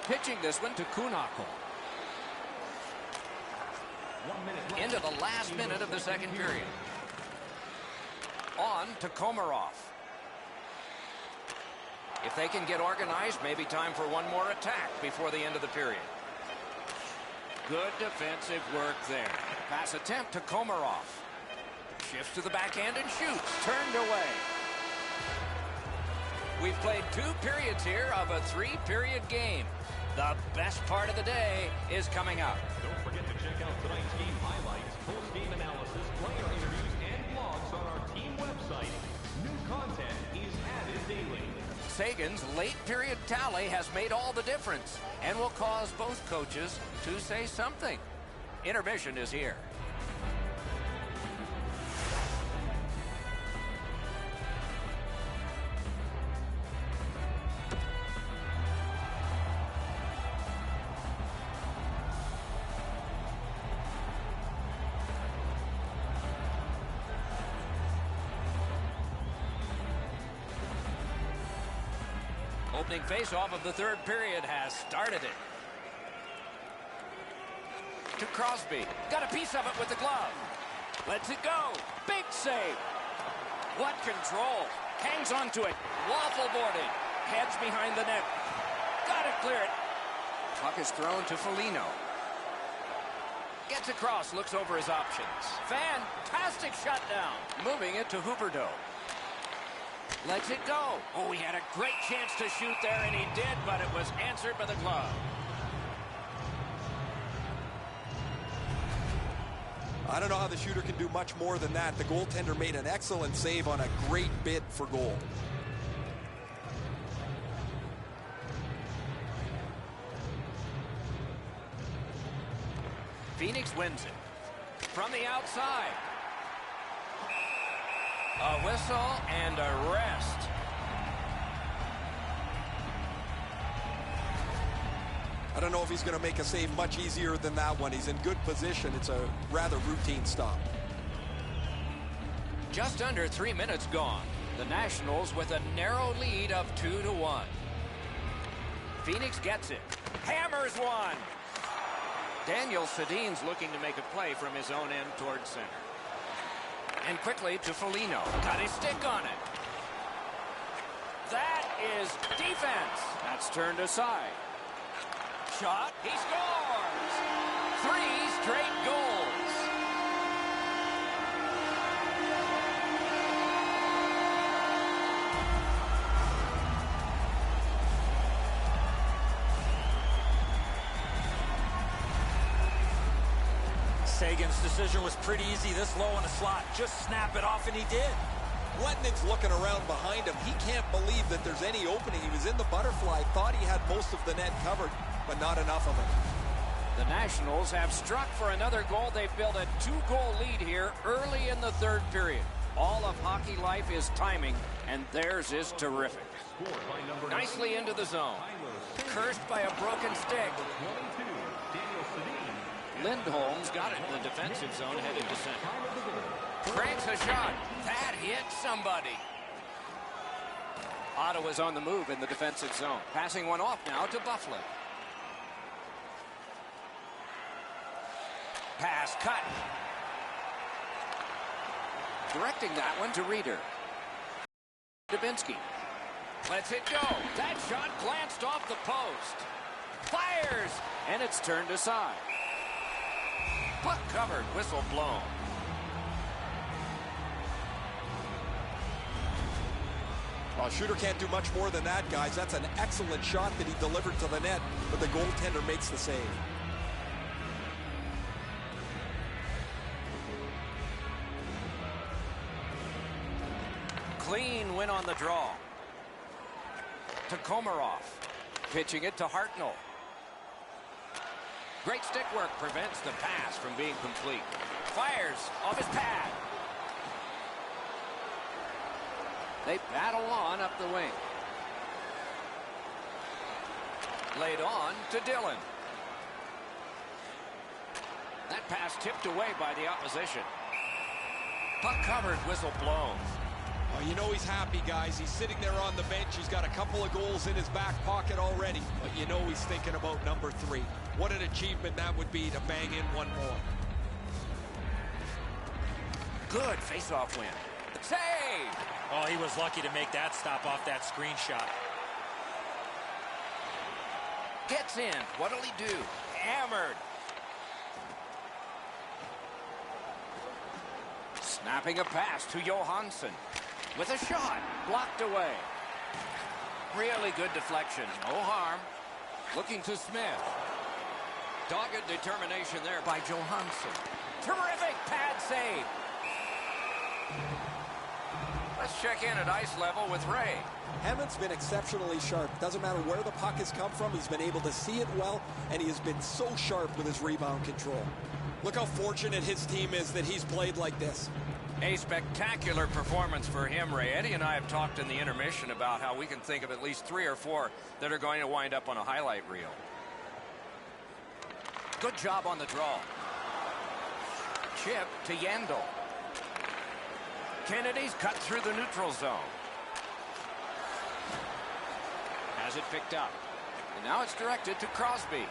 Pitching this one to Kuhnhackl. Into the last minute of the second period. On to Komarov. If they can get organized, maybe time for one more attack before the end of the period. Good defensive work there. Pass attempt to Komarov. Shifts to the backhand and shoots. Turned away. We've played 2 periods here of a 3-period game. The best part of the day is coming up. Don't forget to check out tonight's game highlights, post-game analysis, player interviews, and blogs on our team website. New content is added daily. Sagan's late period tally has made all the difference and will cause both coaches to say something. Intermission is here. Opening face-off of the third period has started it. To Crosby. Got a piece of it with the glove. Lets it go. Big save. What control. Hangs onto it. Waffle boarded. Heads behind the net. Got to clear it. Puck is thrown to Foligno. Gets across. Looks over his options. Fantastic shutdown. Moving it to Huberdeau. Lets it go. Oh, he had a great chance to shoot there, and he did, but it was answered by the glove. I don't know how the shooter can do much more than that. The goaltender made an excellent save on a great bid for goal. Phoenix wins it. From the outside. A whistle and a rest. I don't know if he's going to make a save much easier than that one. He's in good position. It's a rather routine stop. Just under 3 minutes gone. The Nationals with a narrow lead of 2-1. Phoenix gets it. Hammers one. Daniel Sedin's looking to make a play from his own end towards center. And quickly to Foligno. Got his stick on it. That is defense. That's turned aside. Shot. He scores. 3 straight goals. Sagan's decision was pretty easy this low in the slot. Just snap it off, and he did. Letning's looking around behind him. He can't believe that there's any opening. He was in the butterfly, thought he had most of the net covered, but not enough of it. The Nationals have struck for another goal. They've built a 2-goal lead here early in the third period. All of hockey life is timing, and theirs is terrific. Nicely into the zone. Cursed by a broken stick. Lindholm's got it in the defensive zone headed to center. Cranks a shot. That hit somebody. Ottawa's on the move in the defensive zone. Passing one off now to Buffalo. Pass cut. Directing that one to Reeder. Dubinsky. Lets it go. That shot glanced off the post. Fires. And it's turned aside. Puck covered. Whistle blown. Well, shooter can't do much more than that, guys. That's an excellent shot that he delivered to the net, but the goaltender makes the save. Clean win on the draw. To Komarov. Pitching it to Hartnell. Great stick work prevents the pass from being complete. Fires off his pad. They battle on up the wing. Laid on to Dillon. That pass tipped away by the opposition. Puck covered, whistle blown. Oh, you know he's happy, guys. He's sitting there on the bench. He's got a couple of goals in his back pocket already. But you know he's thinking about number 3. What an achievement that would be to bang in one more. Good face-off win. Save! Oh, he was lucky to make that stop off that screenshot. Gets in. What'll he do? Hammered. Snapping a pass to Johansson. With a shot. Blocked away. Really good deflection. No harm. Looking to Smith. Dogged determination there by Johansson. Terrific pad save. Let's check in at ice level with Ray. Hammond's been exceptionally sharp. Doesn't matter where the puck has come from. He's been able to see it well, and he has been so sharp with his rebound control. Look how fortunate his team is that he's played like this. A spectacular performance for him, Ray. Eddie and I have talked in the intermission about how we can think of at least 3 or 4 that are going to wind up on a highlight reel. Good job on the draw. Chip to Yandel. Kennedy's cut through the neutral zone. Has it picked up. And now it's directed to Crosby.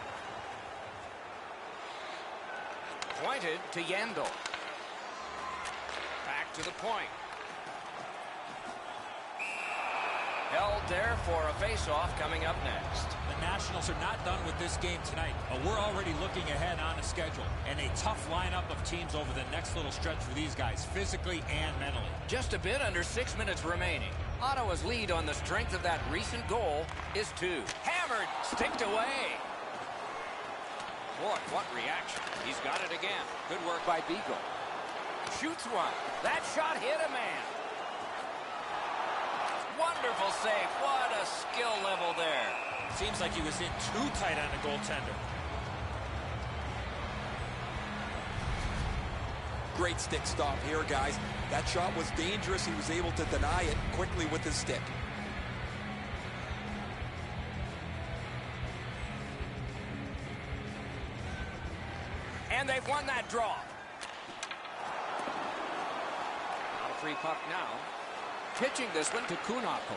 Pointed to Yandel. Back to the point. Held there for a face-off coming up next. The Nationals are not done with this game tonight, but we're already looking ahead on a schedule and a tough lineup of teams over the next little stretch for these guys, physically and mentally. Just a bit under 6 minutes remaining. Ottawa's lead on the strength of that recent goal is 2. Hammered, sticked away. Boy, what reaction. He's got it again. Good work by Beagle. Shoots one. That shot hit a man. Wonderful save. What a skill level there. Seems like he was in too tight on the goaltender. Great stick stop here, guys. That shot was dangerous. He was able to deny it quickly with his stick. And they've won that draw. Not a free puck now. Pitching this one to Kunako.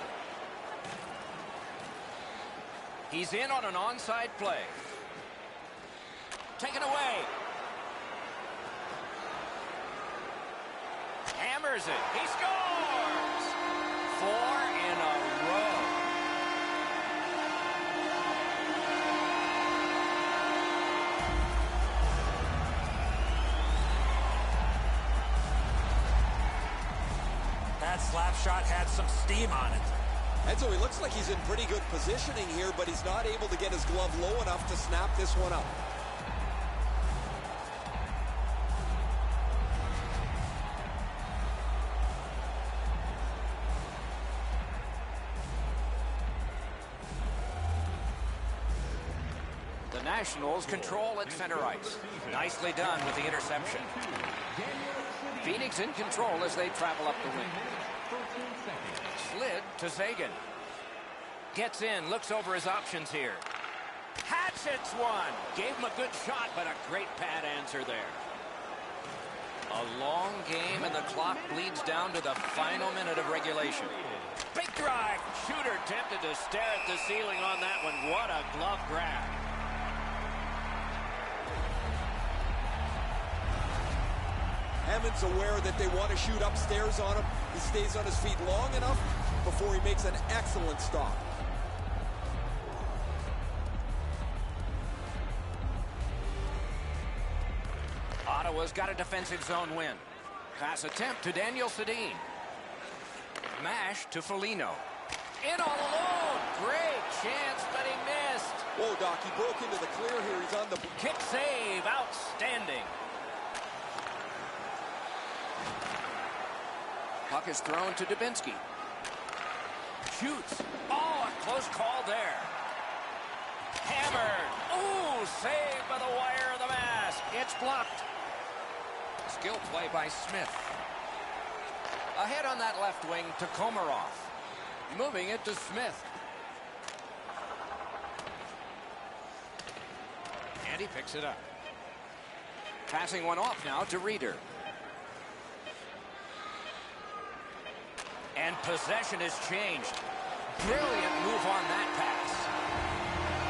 He's in on an onside play. Taken away. Hammers it. He scores! 4 in a row. That slap shot had some steam on it. And so he looks like he's in pretty good positioning here, but he's not able to get his glove low enough to snap this one up. The Nationals control at center ice. Nicely done with the interception. Phoenix in control as they travel up the wing. Slid to Sagan. Gets in, looks over his options here. Hatchets one. Gave him a good shot, but a great pad answer there. A long game, and the clock bleeds down to the final minute of regulation. Big drive. Shooter tempted to stare at the ceiling on that one. What a glove grab. Hammond's aware that they want to shoot upstairs on him. He stays on his feet long enough before he makes an excellent stop. Ottawa's got a defensive zone win. Pass attempt to Daniel Sedin. Mash to Foligno. In all alone. Great chance, but he missed. Whoa, Doc, he broke into the clear here. He's on the... Kick save. Outstanding. Puck is thrown to Dubinsky. Shoots. Oh, a close call there. Hammered. Ooh, saved by the wire of the mask. It's blocked. Skill play by Smith. Ahead on that left wing to Komarov. Moving it to Smith. And he picks it up. Passing one off now to Reeder. And possession has changed. Brilliant move on that pass.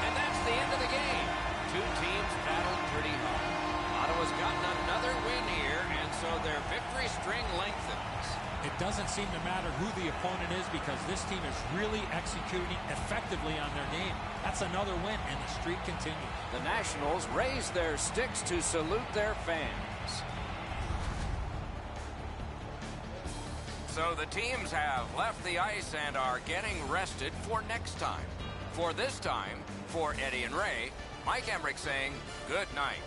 And that's the end of the game. Two teams battled pretty hard. Ottawa's gotten another win here, and so their victory string lengthens. It doesn't seem to matter who the opponent is because this team is really executing effectively on their game. That's another win, and the streak continues. The Nationals raise their sticks to salute their fans. So the teams have left the ice and are getting rested for next time. For this time, for Eddie and Ray, Mike Emmerich saying good night.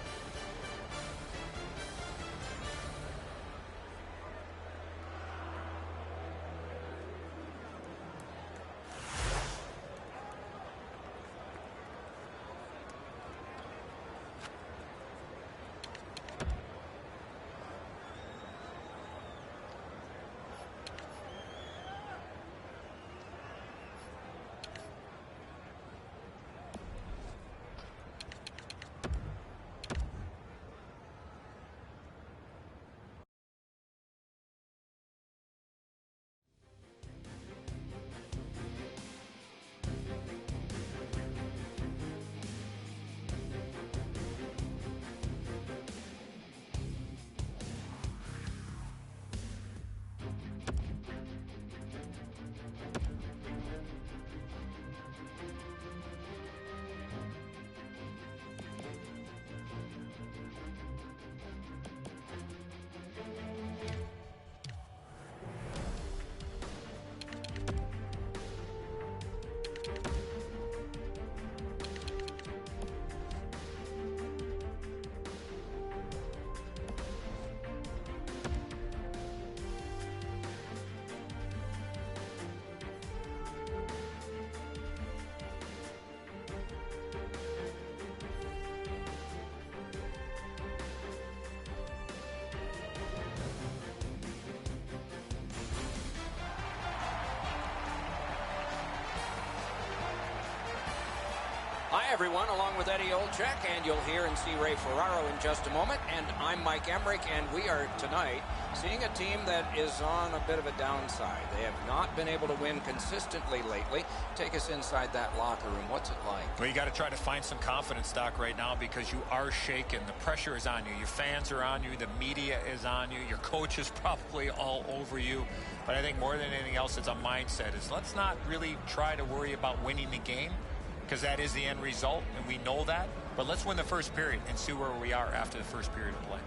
everyone, along with Eddie Olczyk, and you'll hear and see Ray Ferraro in just a moment. And I'm Mike Emmerich, and we are tonight seeing a team that is on a bit of a downside. They have not been able to win consistently lately. Take us inside that locker room. What's it like? Well, you got to try to find some confidence, Doc, right now, because you are shaken. The pressure is on you. Your fans are on you. The media is on you. Your coach is probably all over you. But I think more than anything else, it's a mindset. Let's not really try to worry about winning the game, because that is the end result, and we know that. But let's win the first period and see where we are after the first period of play.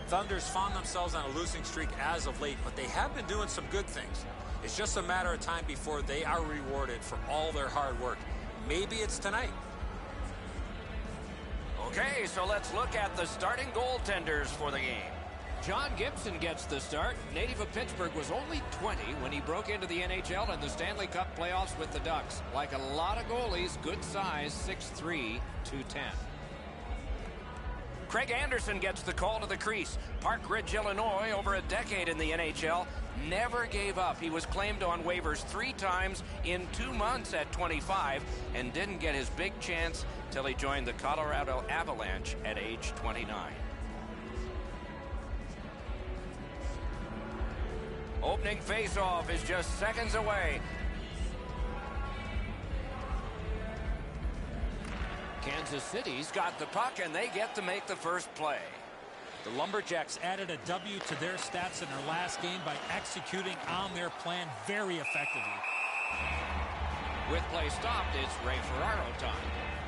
Thunder's found themselves on a losing streak as of late, but they have been doing some good things. It's just a matter of time before they are rewarded for all their hard work. Maybe it's tonight. Okay, so let's look at the starting goaltenders for the game. John Gibson gets the start. Native of Pittsburgh, was only 20 when he broke into the NHL and the Stanley Cup playoffs with the Ducks. Like a lot of goalies, good size, 6'3", 210. Craig Anderson gets the call to the crease. Park Ridge, Illinois, over a decade in the NHL, never gave up. He was claimed on waivers 3 times in 2 months at 25 and didn't get his big chance till he joined the Colorado Avalanche at age 29. Opening face-off is just seconds away. Kansas City's got the puck, and they get to make the first play. The Lumberjacks added a W to their stats in their last game by executing on their plan very effectively. With play stopped, it's Ray Ferraro time.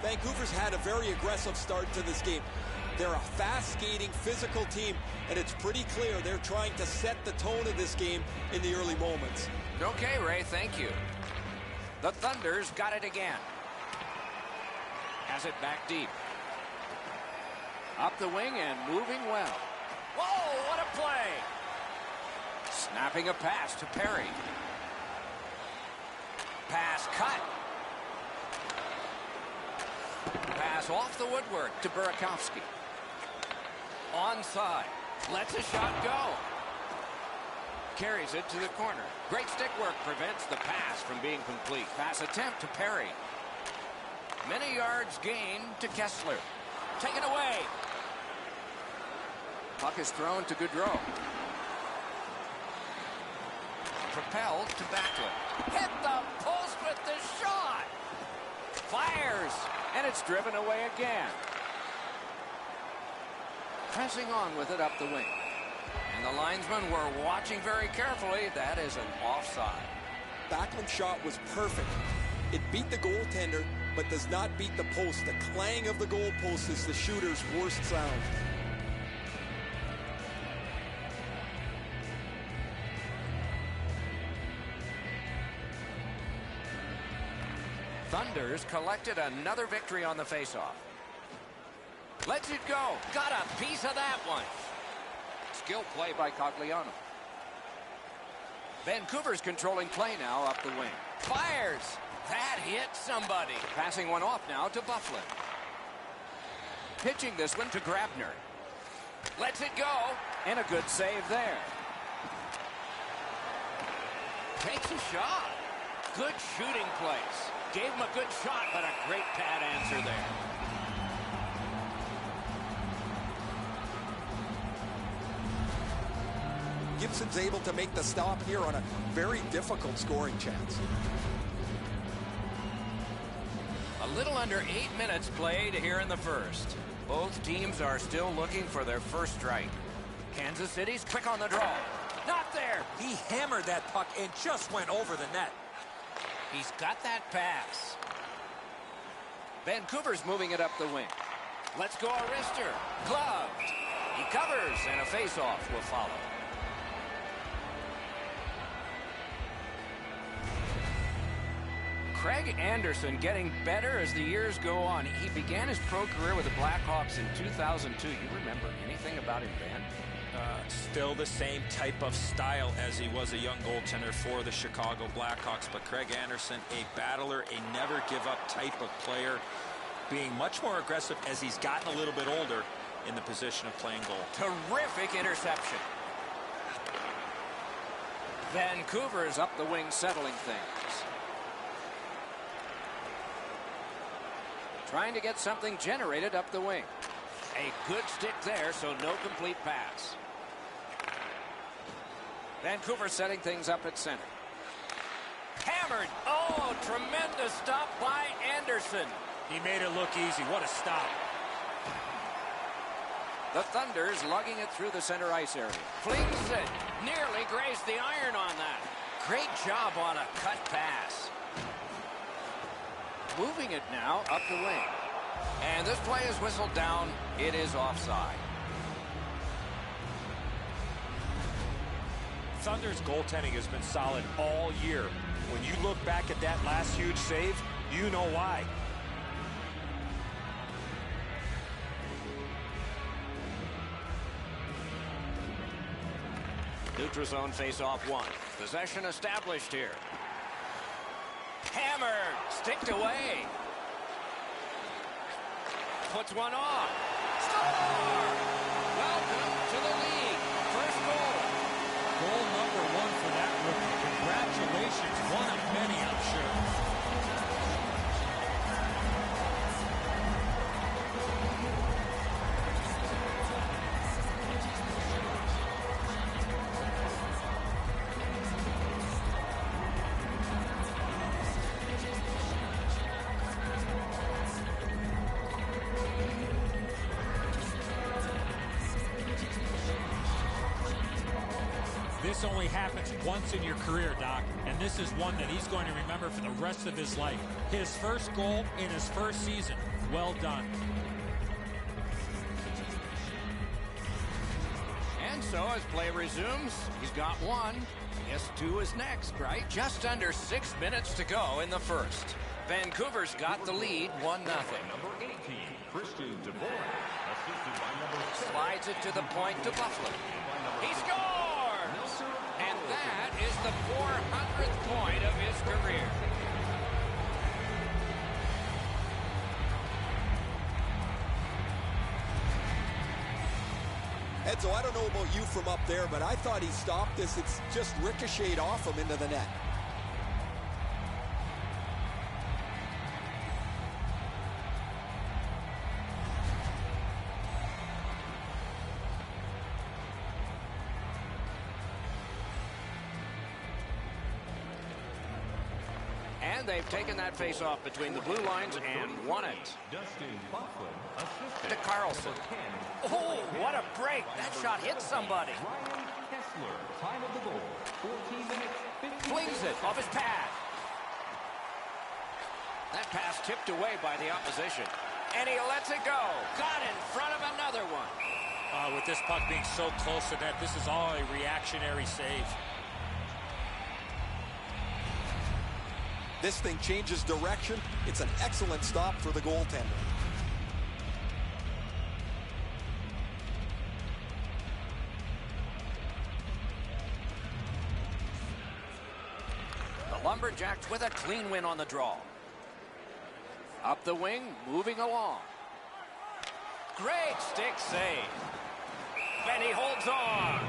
Vancouver's had a very aggressive start to this game. They're a fast-skating, physical team, and it's pretty clear they're trying to set the tone of this game in the early moments. Okay, Ray, thank you. The Thunder's got it again. Has it back deep. Up the wing and moving well. Whoa, what a play! Snapping a pass to Perry. Pass cut. Pass off the woodwork to Burakovsky. Onside. Lets a shot go. Carries it to the corner. Great stick work prevents the pass from being complete. Pass attempt to Perry. Many yards gained to Kessler. Taken away. Puck is thrown to Gaudreau. Propelled to Backlund. Hit the post with the shot. Fires. And it's driven away again. Pressing on with it up the wing. And the linesmen were watching very carefully. That is an offside. Backlund's shot was perfect. It beat the goaltender, but does not beat the post. The clang of the goalpost is the shooter's worst sound. Thunders collected another victory on the faceoff. Lets it go. Got a piece of that one. Skill play by Cogliano. Vancouver's controlling play now up the wing. Fires. That hit somebody. Passing one off now to Bufflin. Pitching this one to Grabner. Lets it go. And a good save there. Takes a shot. Good shooting place. Gave him a good shot, but a great pad answer there. Gibson's able to make the stop here on a very difficult scoring chance. A little under 8 minutes played here in the first. Both teams are still looking for their first strike. Kansas City's quick on the draw. Not there. He hammered that puck and just went over the net. He's got that pass. Vancouver's moving it up the wing. Let's go, Arister. Gloved. He covers, and a face-off will follow. Craig Anderson getting better as the years go on. He began his pro career with the Blackhawks in 2002. You remember anything about him then? Still the same type of style as he was a young goaltender for the Chicago Blackhawks. But Craig Anderson, a battler, a never-give-up type of player, being much more aggressive as he's gotten a little bit older in the position of playing goal. Terrific interception. Vancouver is up the wing settling things. Trying to get something generated up the wing. A good stick there, so no complete pass. Vancouver setting things up at center. Hammered. Oh, tremendous stop by Anderson. He made it look easy. What a stop. The Thunder's lugging it through the center ice area. Flings it. Nearly grazed the iron on that. Great job on a cut pass. Moving it now up the wing. And this play is whistled down. It is offside. Thunder's goaltending has been solid all year. When you look back at that last huge save, you know why. Neutral zone face-off one. Possession established here. Hammered. Sticked away. Puts one on. Score! Welcome to the league. First goal. Goal number 1 for that rookie. Congratulations. One of many, I'm sure. This only happens once in your career, Doc, and this is one that he's going to remember for the rest of his life. His first goal in his first season. Well done. And so as play resumes, he's got one. I guess 2 is next, right? Just under 6 minutes to go in the first. Vancouver's got the lead 1-0. Number 18, Christian DeVore, assisted by number 7. Slides it to the point to Buffalo. He scores! And that is the 400th point of his career. Edzo, I don't know about you from up there, but I thought he stopped this. It's just ricocheted off him into the net. And they've taken that face-off between the blue lines and won it. Dustin Buckland, assisted To Carlson. by number 10. Oh, what a break. That shot hit somebody. Ryan Kessler, time of the goal, 14 minutes, 15 Flings it off his pad. That pass tipped away by the opposition. And he lets it go. Got in front of another one. With this puck being so close to net, this is all a reactionary save. This thing changes direction. It's an excellent stop for the goaltender. The Lumberjacks with a clean win on the draw. Up the wing, moving along. Great stick save. And he holds on.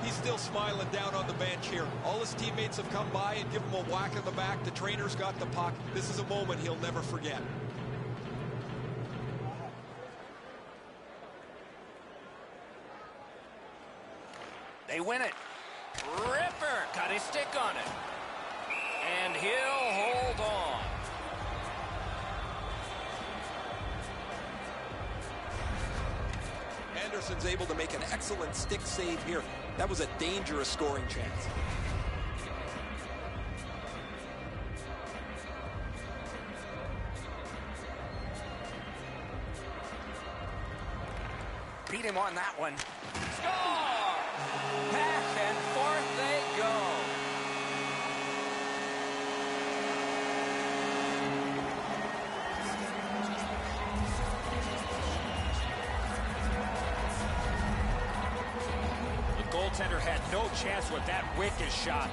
He's still smiling down on the bench here. All his teammates have come by and given him a whack in the back. The trainer's got the puck. This is a moment he'll never forget. They win it. Ripper got his stick on it. And he'll hold on. Anderson's able to make an excellent stick save here. That was a dangerous scoring chance. Beat him on that one. Score! Back and forth they go. Goaltender had no chance with that wicked shot.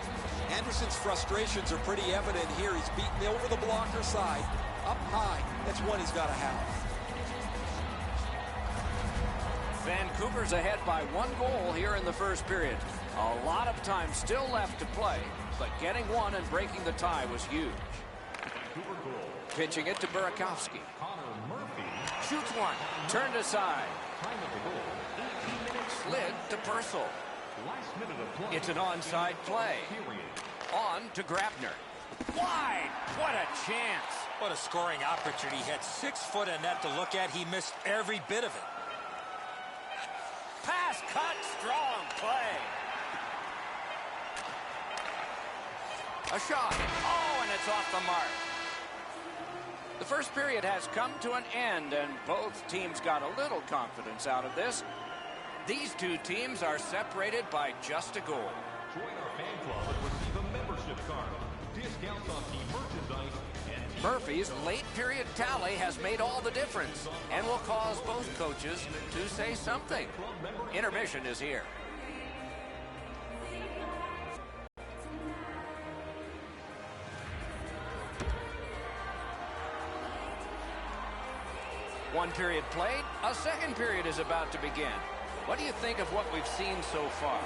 Anderson's frustrations are pretty evident here. He's beaten over the blocker side, up high. That's one he's got to have. Vancouver's ahead by 1 goal here in the first period. A lot of time still left to play, but getting one and breaking the tie was huge. Vancouver goal, Pitching it to Burakovsky. Connor Murphy. Shoots one. Turned aside. Time of the goal, 18 minutes. Slid to Purcell. Last minute of play. It's an onside play. Period. On to Grabner. Wide. What a chance. What a scoring opportunity. He had 6 foot in net to look at. He missed every bit of it. Pass cut. Strong play. A shot. Oh, and it's off the mark. The first period has come to an end, and both teams got a little confidence out of this. These two teams are separated by just a goal. Join our fan club and receive a membership card. Discounts on team merchandise and Murphy's late period tally has made all the difference and will cause both coaches to say something. Intermission is here. One period played, a second period is about to begin. What do you think of what we've seen so far?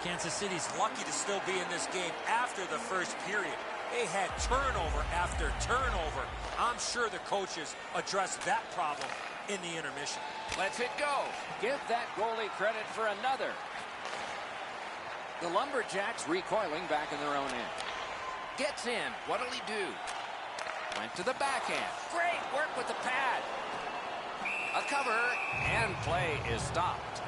Kansas City's lucky to still be in this game after the first period. They had turnover after turnover. I'm sure the coaches addressed that problem in the intermission. Let's it go. Give that goalie credit for another. The Lumberjacks recoiling back in their own end. Gets in. What'll he do? Went to the backhand. Great work with the pad. A cover, and play is stopped.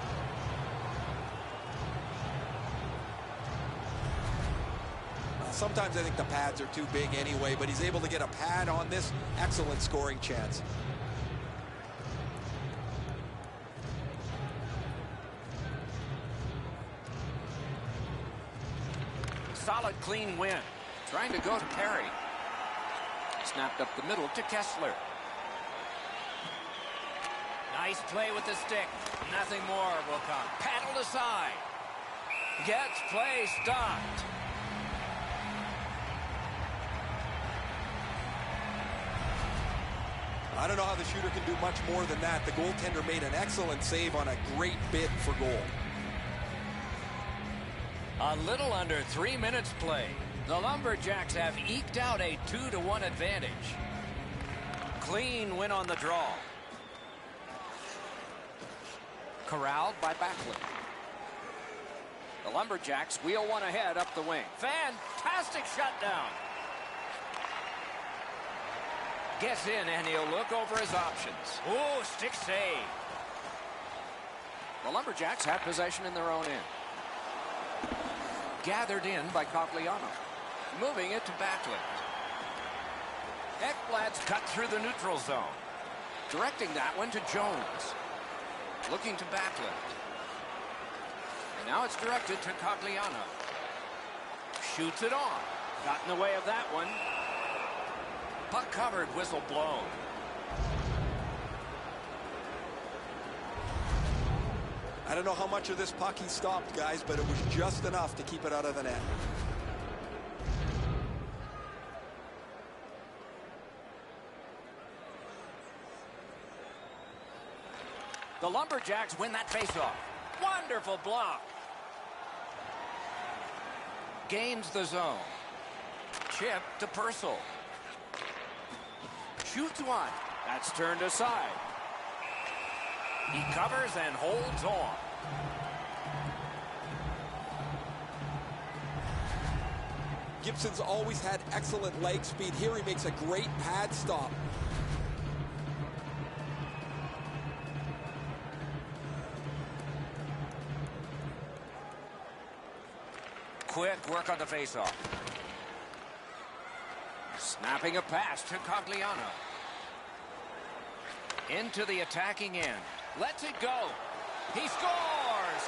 Sometimes I think the pads are too big anyway, but he's able to get a pad on this. Excellent scoring chance. Solid, clean win. Trying to go to Perry. Snapped up the middle to Kessler. Nice play with the stick. Nothing more will come. Paddled aside. Gets play stopped. I don't know how the shooter can do much more than that. The goaltender made an excellent save on a great bid for goal. A little under 3 minutes played. The Lumberjacks have eked out a 2-1 advantage. Clean win on the draw. Corralled by Backlund. The Lumberjacks wheel one ahead up the wing. Fantastic shutdown. Gets in, and he'll look over his options. Oh, stick save. The Lumberjacks have possession in their own end. Gathered in by Cogliano. Moving it to Backlund. Ekblad's cut through the neutral zone. Directing that one to Jones. Looking to Backlund. And now it's directed to Cogliano. Shoots it on. Got in the way of that one. Puck covered, whistle blown. I don't know how much of this puck he stopped, guys, but it was just enough to keep it out of the net. The Lumberjacks win that faceoff. Wonderful block. Gains the zone. Chip to Purcell. Shoots one. That's turned aside. He covers and holds on. Gibson's always had excellent leg speed. Here he makes a great pad stop. Quick work on the faceoff. Snapping a pass to Cogliano. Into the attacking end. Lets it go. He scores!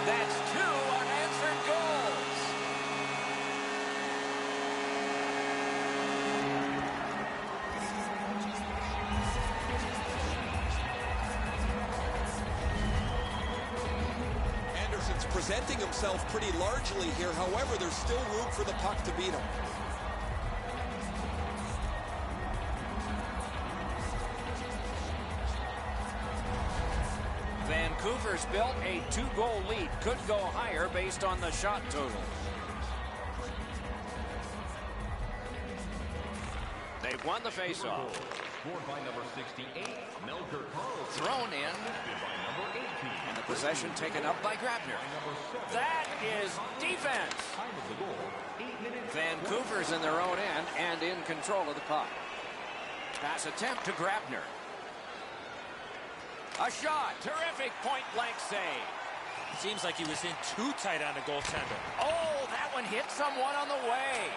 That's 2 unanswered goals. Anderson's presenting himself pretty largely here. However, there's still room for the puck to beat him. Vancouver's built a 2-goal lead. Could go higher based on the shot total. They've won the faceoff. Scored by number 68, Melker Carlson. Thrown in. By number 18. And the possession taken up by Grabner. That is defense. Time of the goal, 8 minutes. Vancouver's in their own end and in control of the puck. Pass attempt to Grabner. A shot. Terrific point-blank save. Seems like he was in too tight on the goaltender. Oh, that one hit someone on the way.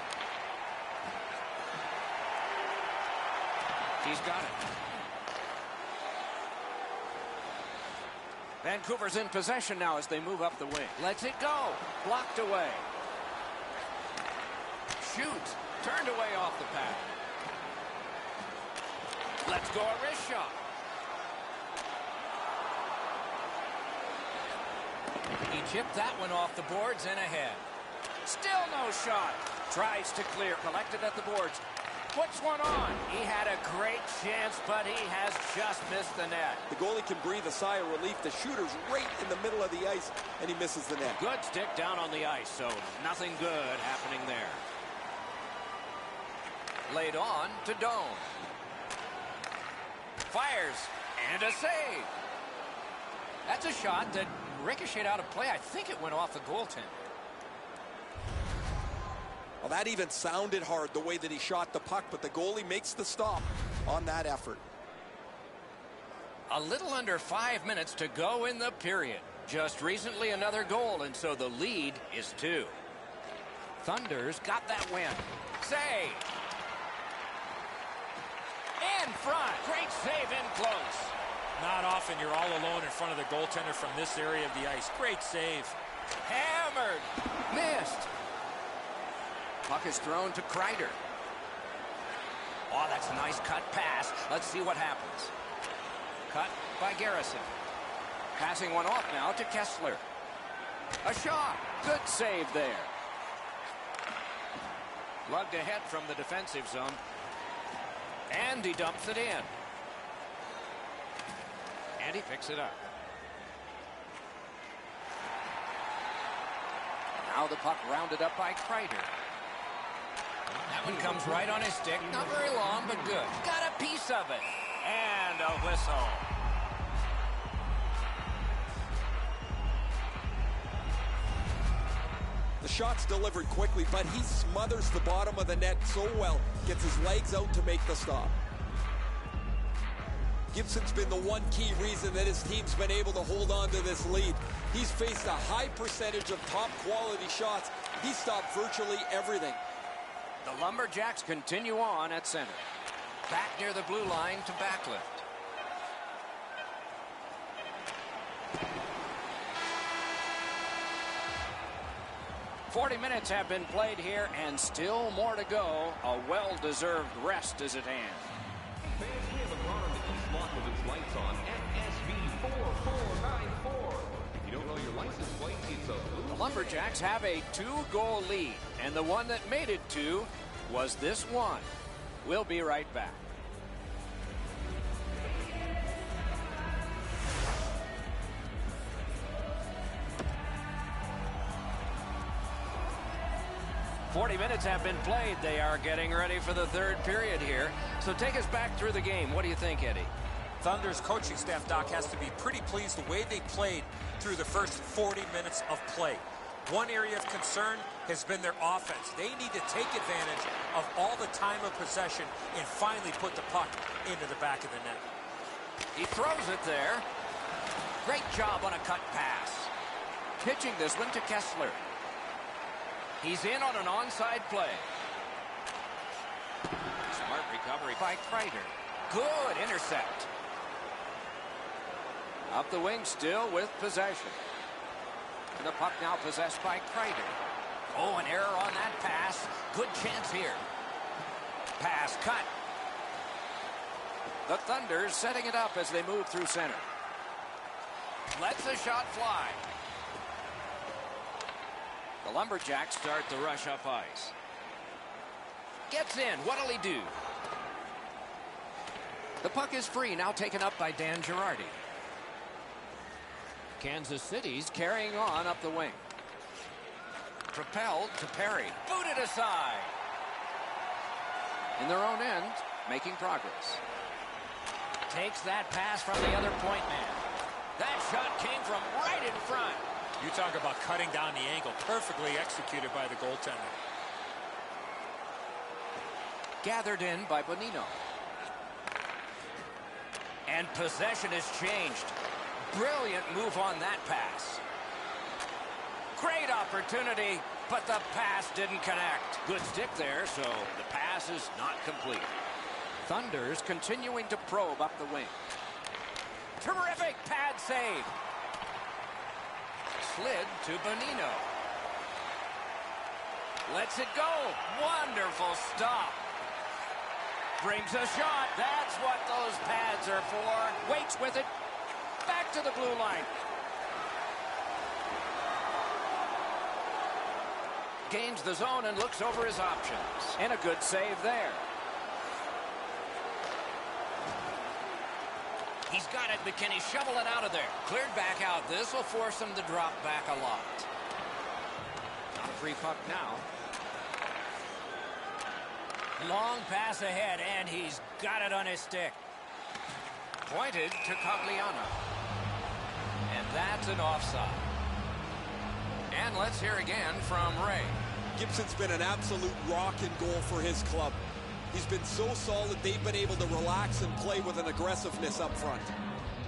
He's got it. Vancouver's in possession now as they move up the wing. Lets it go. Blocked away. Shoots. Turned away off the pad. Let's go a wrist shot. He chipped that one off the boards and ahead. Still no shot. Tries to clear. Collected at the boards. Puts one on. He had a great chance, but he has just missed the net. The goalie can breathe a sigh of relief. The shooter's right in the middle of the ice, and he misses the net. Good stick down on the ice, so nothing good happening there. Laid on to Doan. Fires, and a save. That's a shot that ricocheted out of play. I think it went off the goaltender. Well, that even sounded hard, the way that he shot the puck, but the goalie makes the stop on that effort. A little under 5 minutes to go in the period. Just recently another goal, and so the lead is 2. Thunder's got that win. Save. In front. Great save in close. Not often you're all alone in front of the goaltender from this area of the ice. Great save. Hammered. Missed. Puck is thrown to Kreider. Oh, that's a nice cut pass. Let's see what happens. Cut by Garrison. Passing one off now to Kessler. A shot. Good save there. Lugged ahead from the defensive zone. And he dumps it in. And he picks it up. Now the puck rounded up by Kreider. That one comes right on his stick. Not very long, but good. Got a piece of it. And a whistle. The shot's delivered quickly, but he smothers the bottom of the net so well. Gets his legs out to make the stop. Gibson's been the one key reason that his team's been able to hold on to this lead. He's faced a high percentage of top quality shots. He stopped virtually everything. The Lumberjacks continue on at center. Back near the blue line to Backlund. "40 minutes have been played here, and still more to go. A well-deserved rest is at hand. Fans, we have a car on the east block with its lights on. FSV 4494. If you don't know your license plate, it's a blue. The Lumberjacks have a 2-goal lead, and the one that made it 2 was this one. We'll be right back. "40 minutes have been played. They are getting ready for the third period here. So take us back through the game. What do you think, Eddie? Thunder's coaching staff, Doc, has to be pretty pleased the way they played through the first 40 minutes of play. One area of concern has been their offense. They need to take advantage of all the time of possession and finally put the puck into the back of the net. He throws it there. Great job on a cut pass. Pitching this one to Kessler. He's in on an onside play. Smart recovery by Kreider. Good intercept. Up the wing still with possession. And the puck now possessed by Kreider. Oh, an error on that pass. Good chance here. Pass cut. The Thunder setting it up as they move through center. Lets the shot fly. The Lumberjacks start the rush up ice. Gets in. What'll he do? The puck is free, now taken up by Dan Girardi. Kansas City's carrying on up the wing. Propelled to Perry. Booted aside. In their own end, making progress. Takes that pass from the other point man. That shot came from right in front. You talk about cutting down the angle. Perfectly executed by the goaltender. Gathered in by Bonino. And possession is changed. Brilliant move on that pass. Great opportunity, but the pass didn't connect. Good stick there, so the pass is not complete. Thunders continuing to probe up the wing. Terrific pad save. Slid to Bonino. Lets it go. Wonderful stop. Brings a shot. That's what those pads are for. Waits with it. Back to the blue line. Gains the zone and looks over his options. And a good save there. He's got it, McKinney. Shovel it out of there. Cleared back out. This will force him to drop back a lot. Not a free puck now. Long pass ahead, and he's got it on his stick. Pointed to Cogliano. And that's an offside. And let's hear again from Ray. Gibson's been an absolute rock and goal for his club. He's been so solid, they've been able to relax and play with an aggressiveness up front.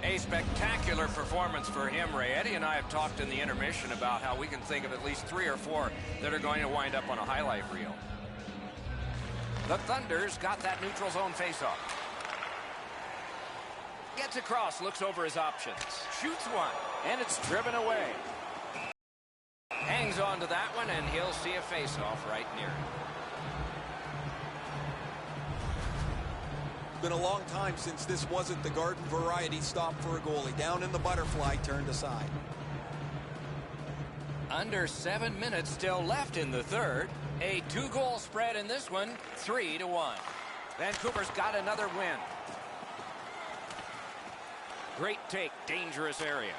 A spectacular performance for him, Ray. Eddie and I have talked in the intermission about how we can think of at least 3 or 4 that are going to wind up on a highlight reel. The Thunders got that neutral zone faceoff. Gets across, looks over his options. Shoots one, and it's driven away. Hangs on to that one, and he'll see a faceoff right near him. Been a long time since this wasn't the garden variety stop for a goalie. Down in the butterfly, turned aside. Under 7 minutes still left in the third. A 2-goal spread in this one, 3-1. Vancouver's got another win. Great take, dangerous area.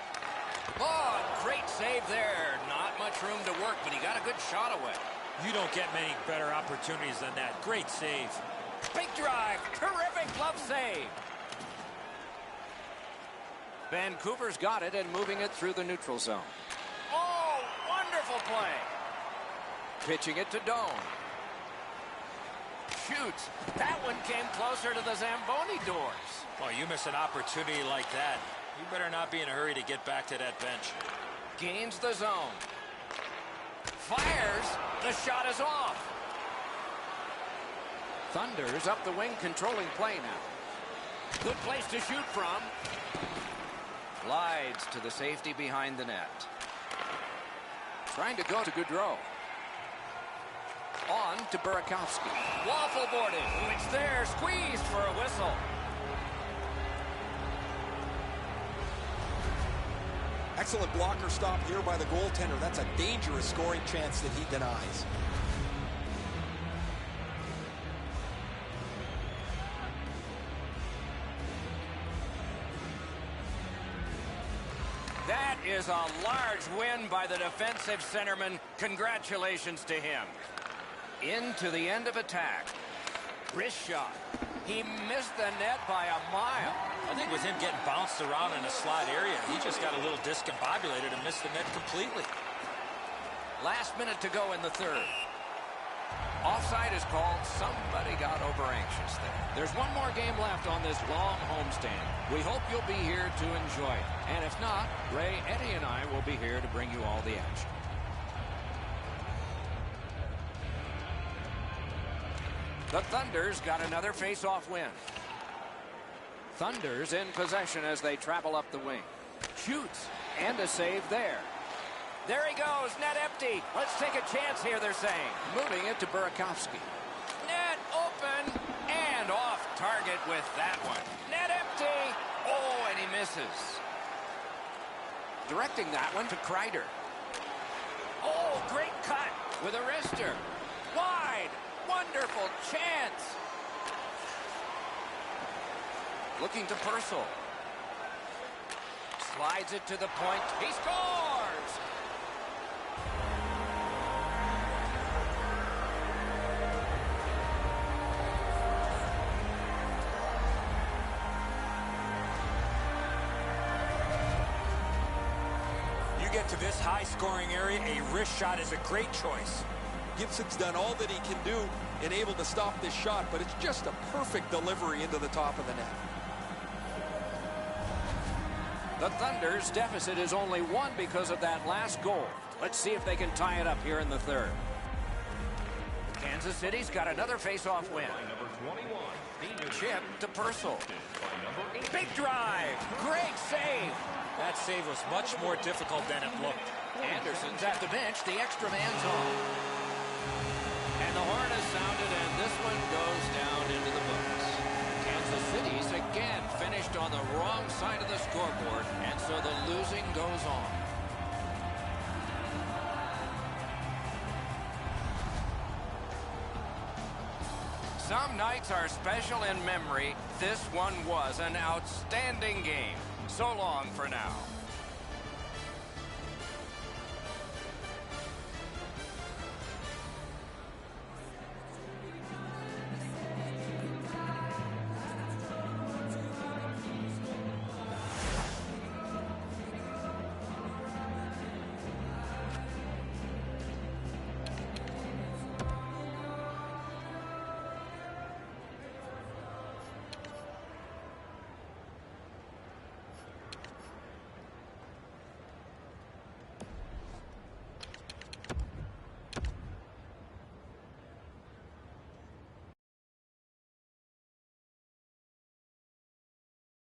Oh, great save there. Not much room to work, but he got a good shot away. You don't get many better opportunities than that. Great save. Big drive, terrific glove save. Vancouver's got it and moving it through the neutral zone. Oh, wonderful play. Pitching it to Doan. Shoots. That one came closer to the Zamboni doors. Well, you miss an opportunity like that. You better not be in a hurry to get back to that bench. Gains the zone. Fires. The shot is off. Thunders up the wing, controlling play now. Good place to shoot from. Slides to the safety behind the net. Trying to go to Gaudreau. On to Burakovsky. Waffle boarded. It's there. Squeezed for a whistle. Excellent blocker stop here by the goaltender. That's a dangerous scoring chance that he denies. That is a large win by the defensive centerman. Congratulations to him. Into the end of attack. Wrist shot. He missed the net by a mile. I think with him getting bounced around in a slot area, he just got a little discombobulated and missed the net completely. Last minute to go in the third. Offside is called. Somebody got over anxious there. There's one more game left on this long homestand. We hope you'll be here to enjoy it. And if not, Ray, Eddie, and I will be here to bring you all the action. The Thunders got another face-off win. Thunders in possession as they travel up the wing. Shoots, and a save there. There he goes, net empty. Let's take a chance here, they're saying. Moving it to Burakovsky. Net open, and off target with that one. Net empty. Oh, and he misses. Directing that one to Kreider. Oh, great cut with a wrister. Wide. Wonderful chance. Looking to Purcell. Slides it to the point. He scores! get to this high-scoring area, a wrist shot is a great choice. Gibson's done all that he can do and able to stop this shot, but it's just a perfect delivery into the top of the net. The Thunder's deficit is only one because of that last goal. Let's see if they can tie it up here in the third. Kansas City's got another face-off win. Chip to Purcell. Big drive. Great save. That save was much more difficult than it looked. Anderson's at the bench. The extra man's on. And the horn is sounded, and this one goes down into the books. Kansas City's again finished on the wrong side of the scoreboard, and so the losing goes on. Some nights are special in memory. This one was an outstanding game. So long for now.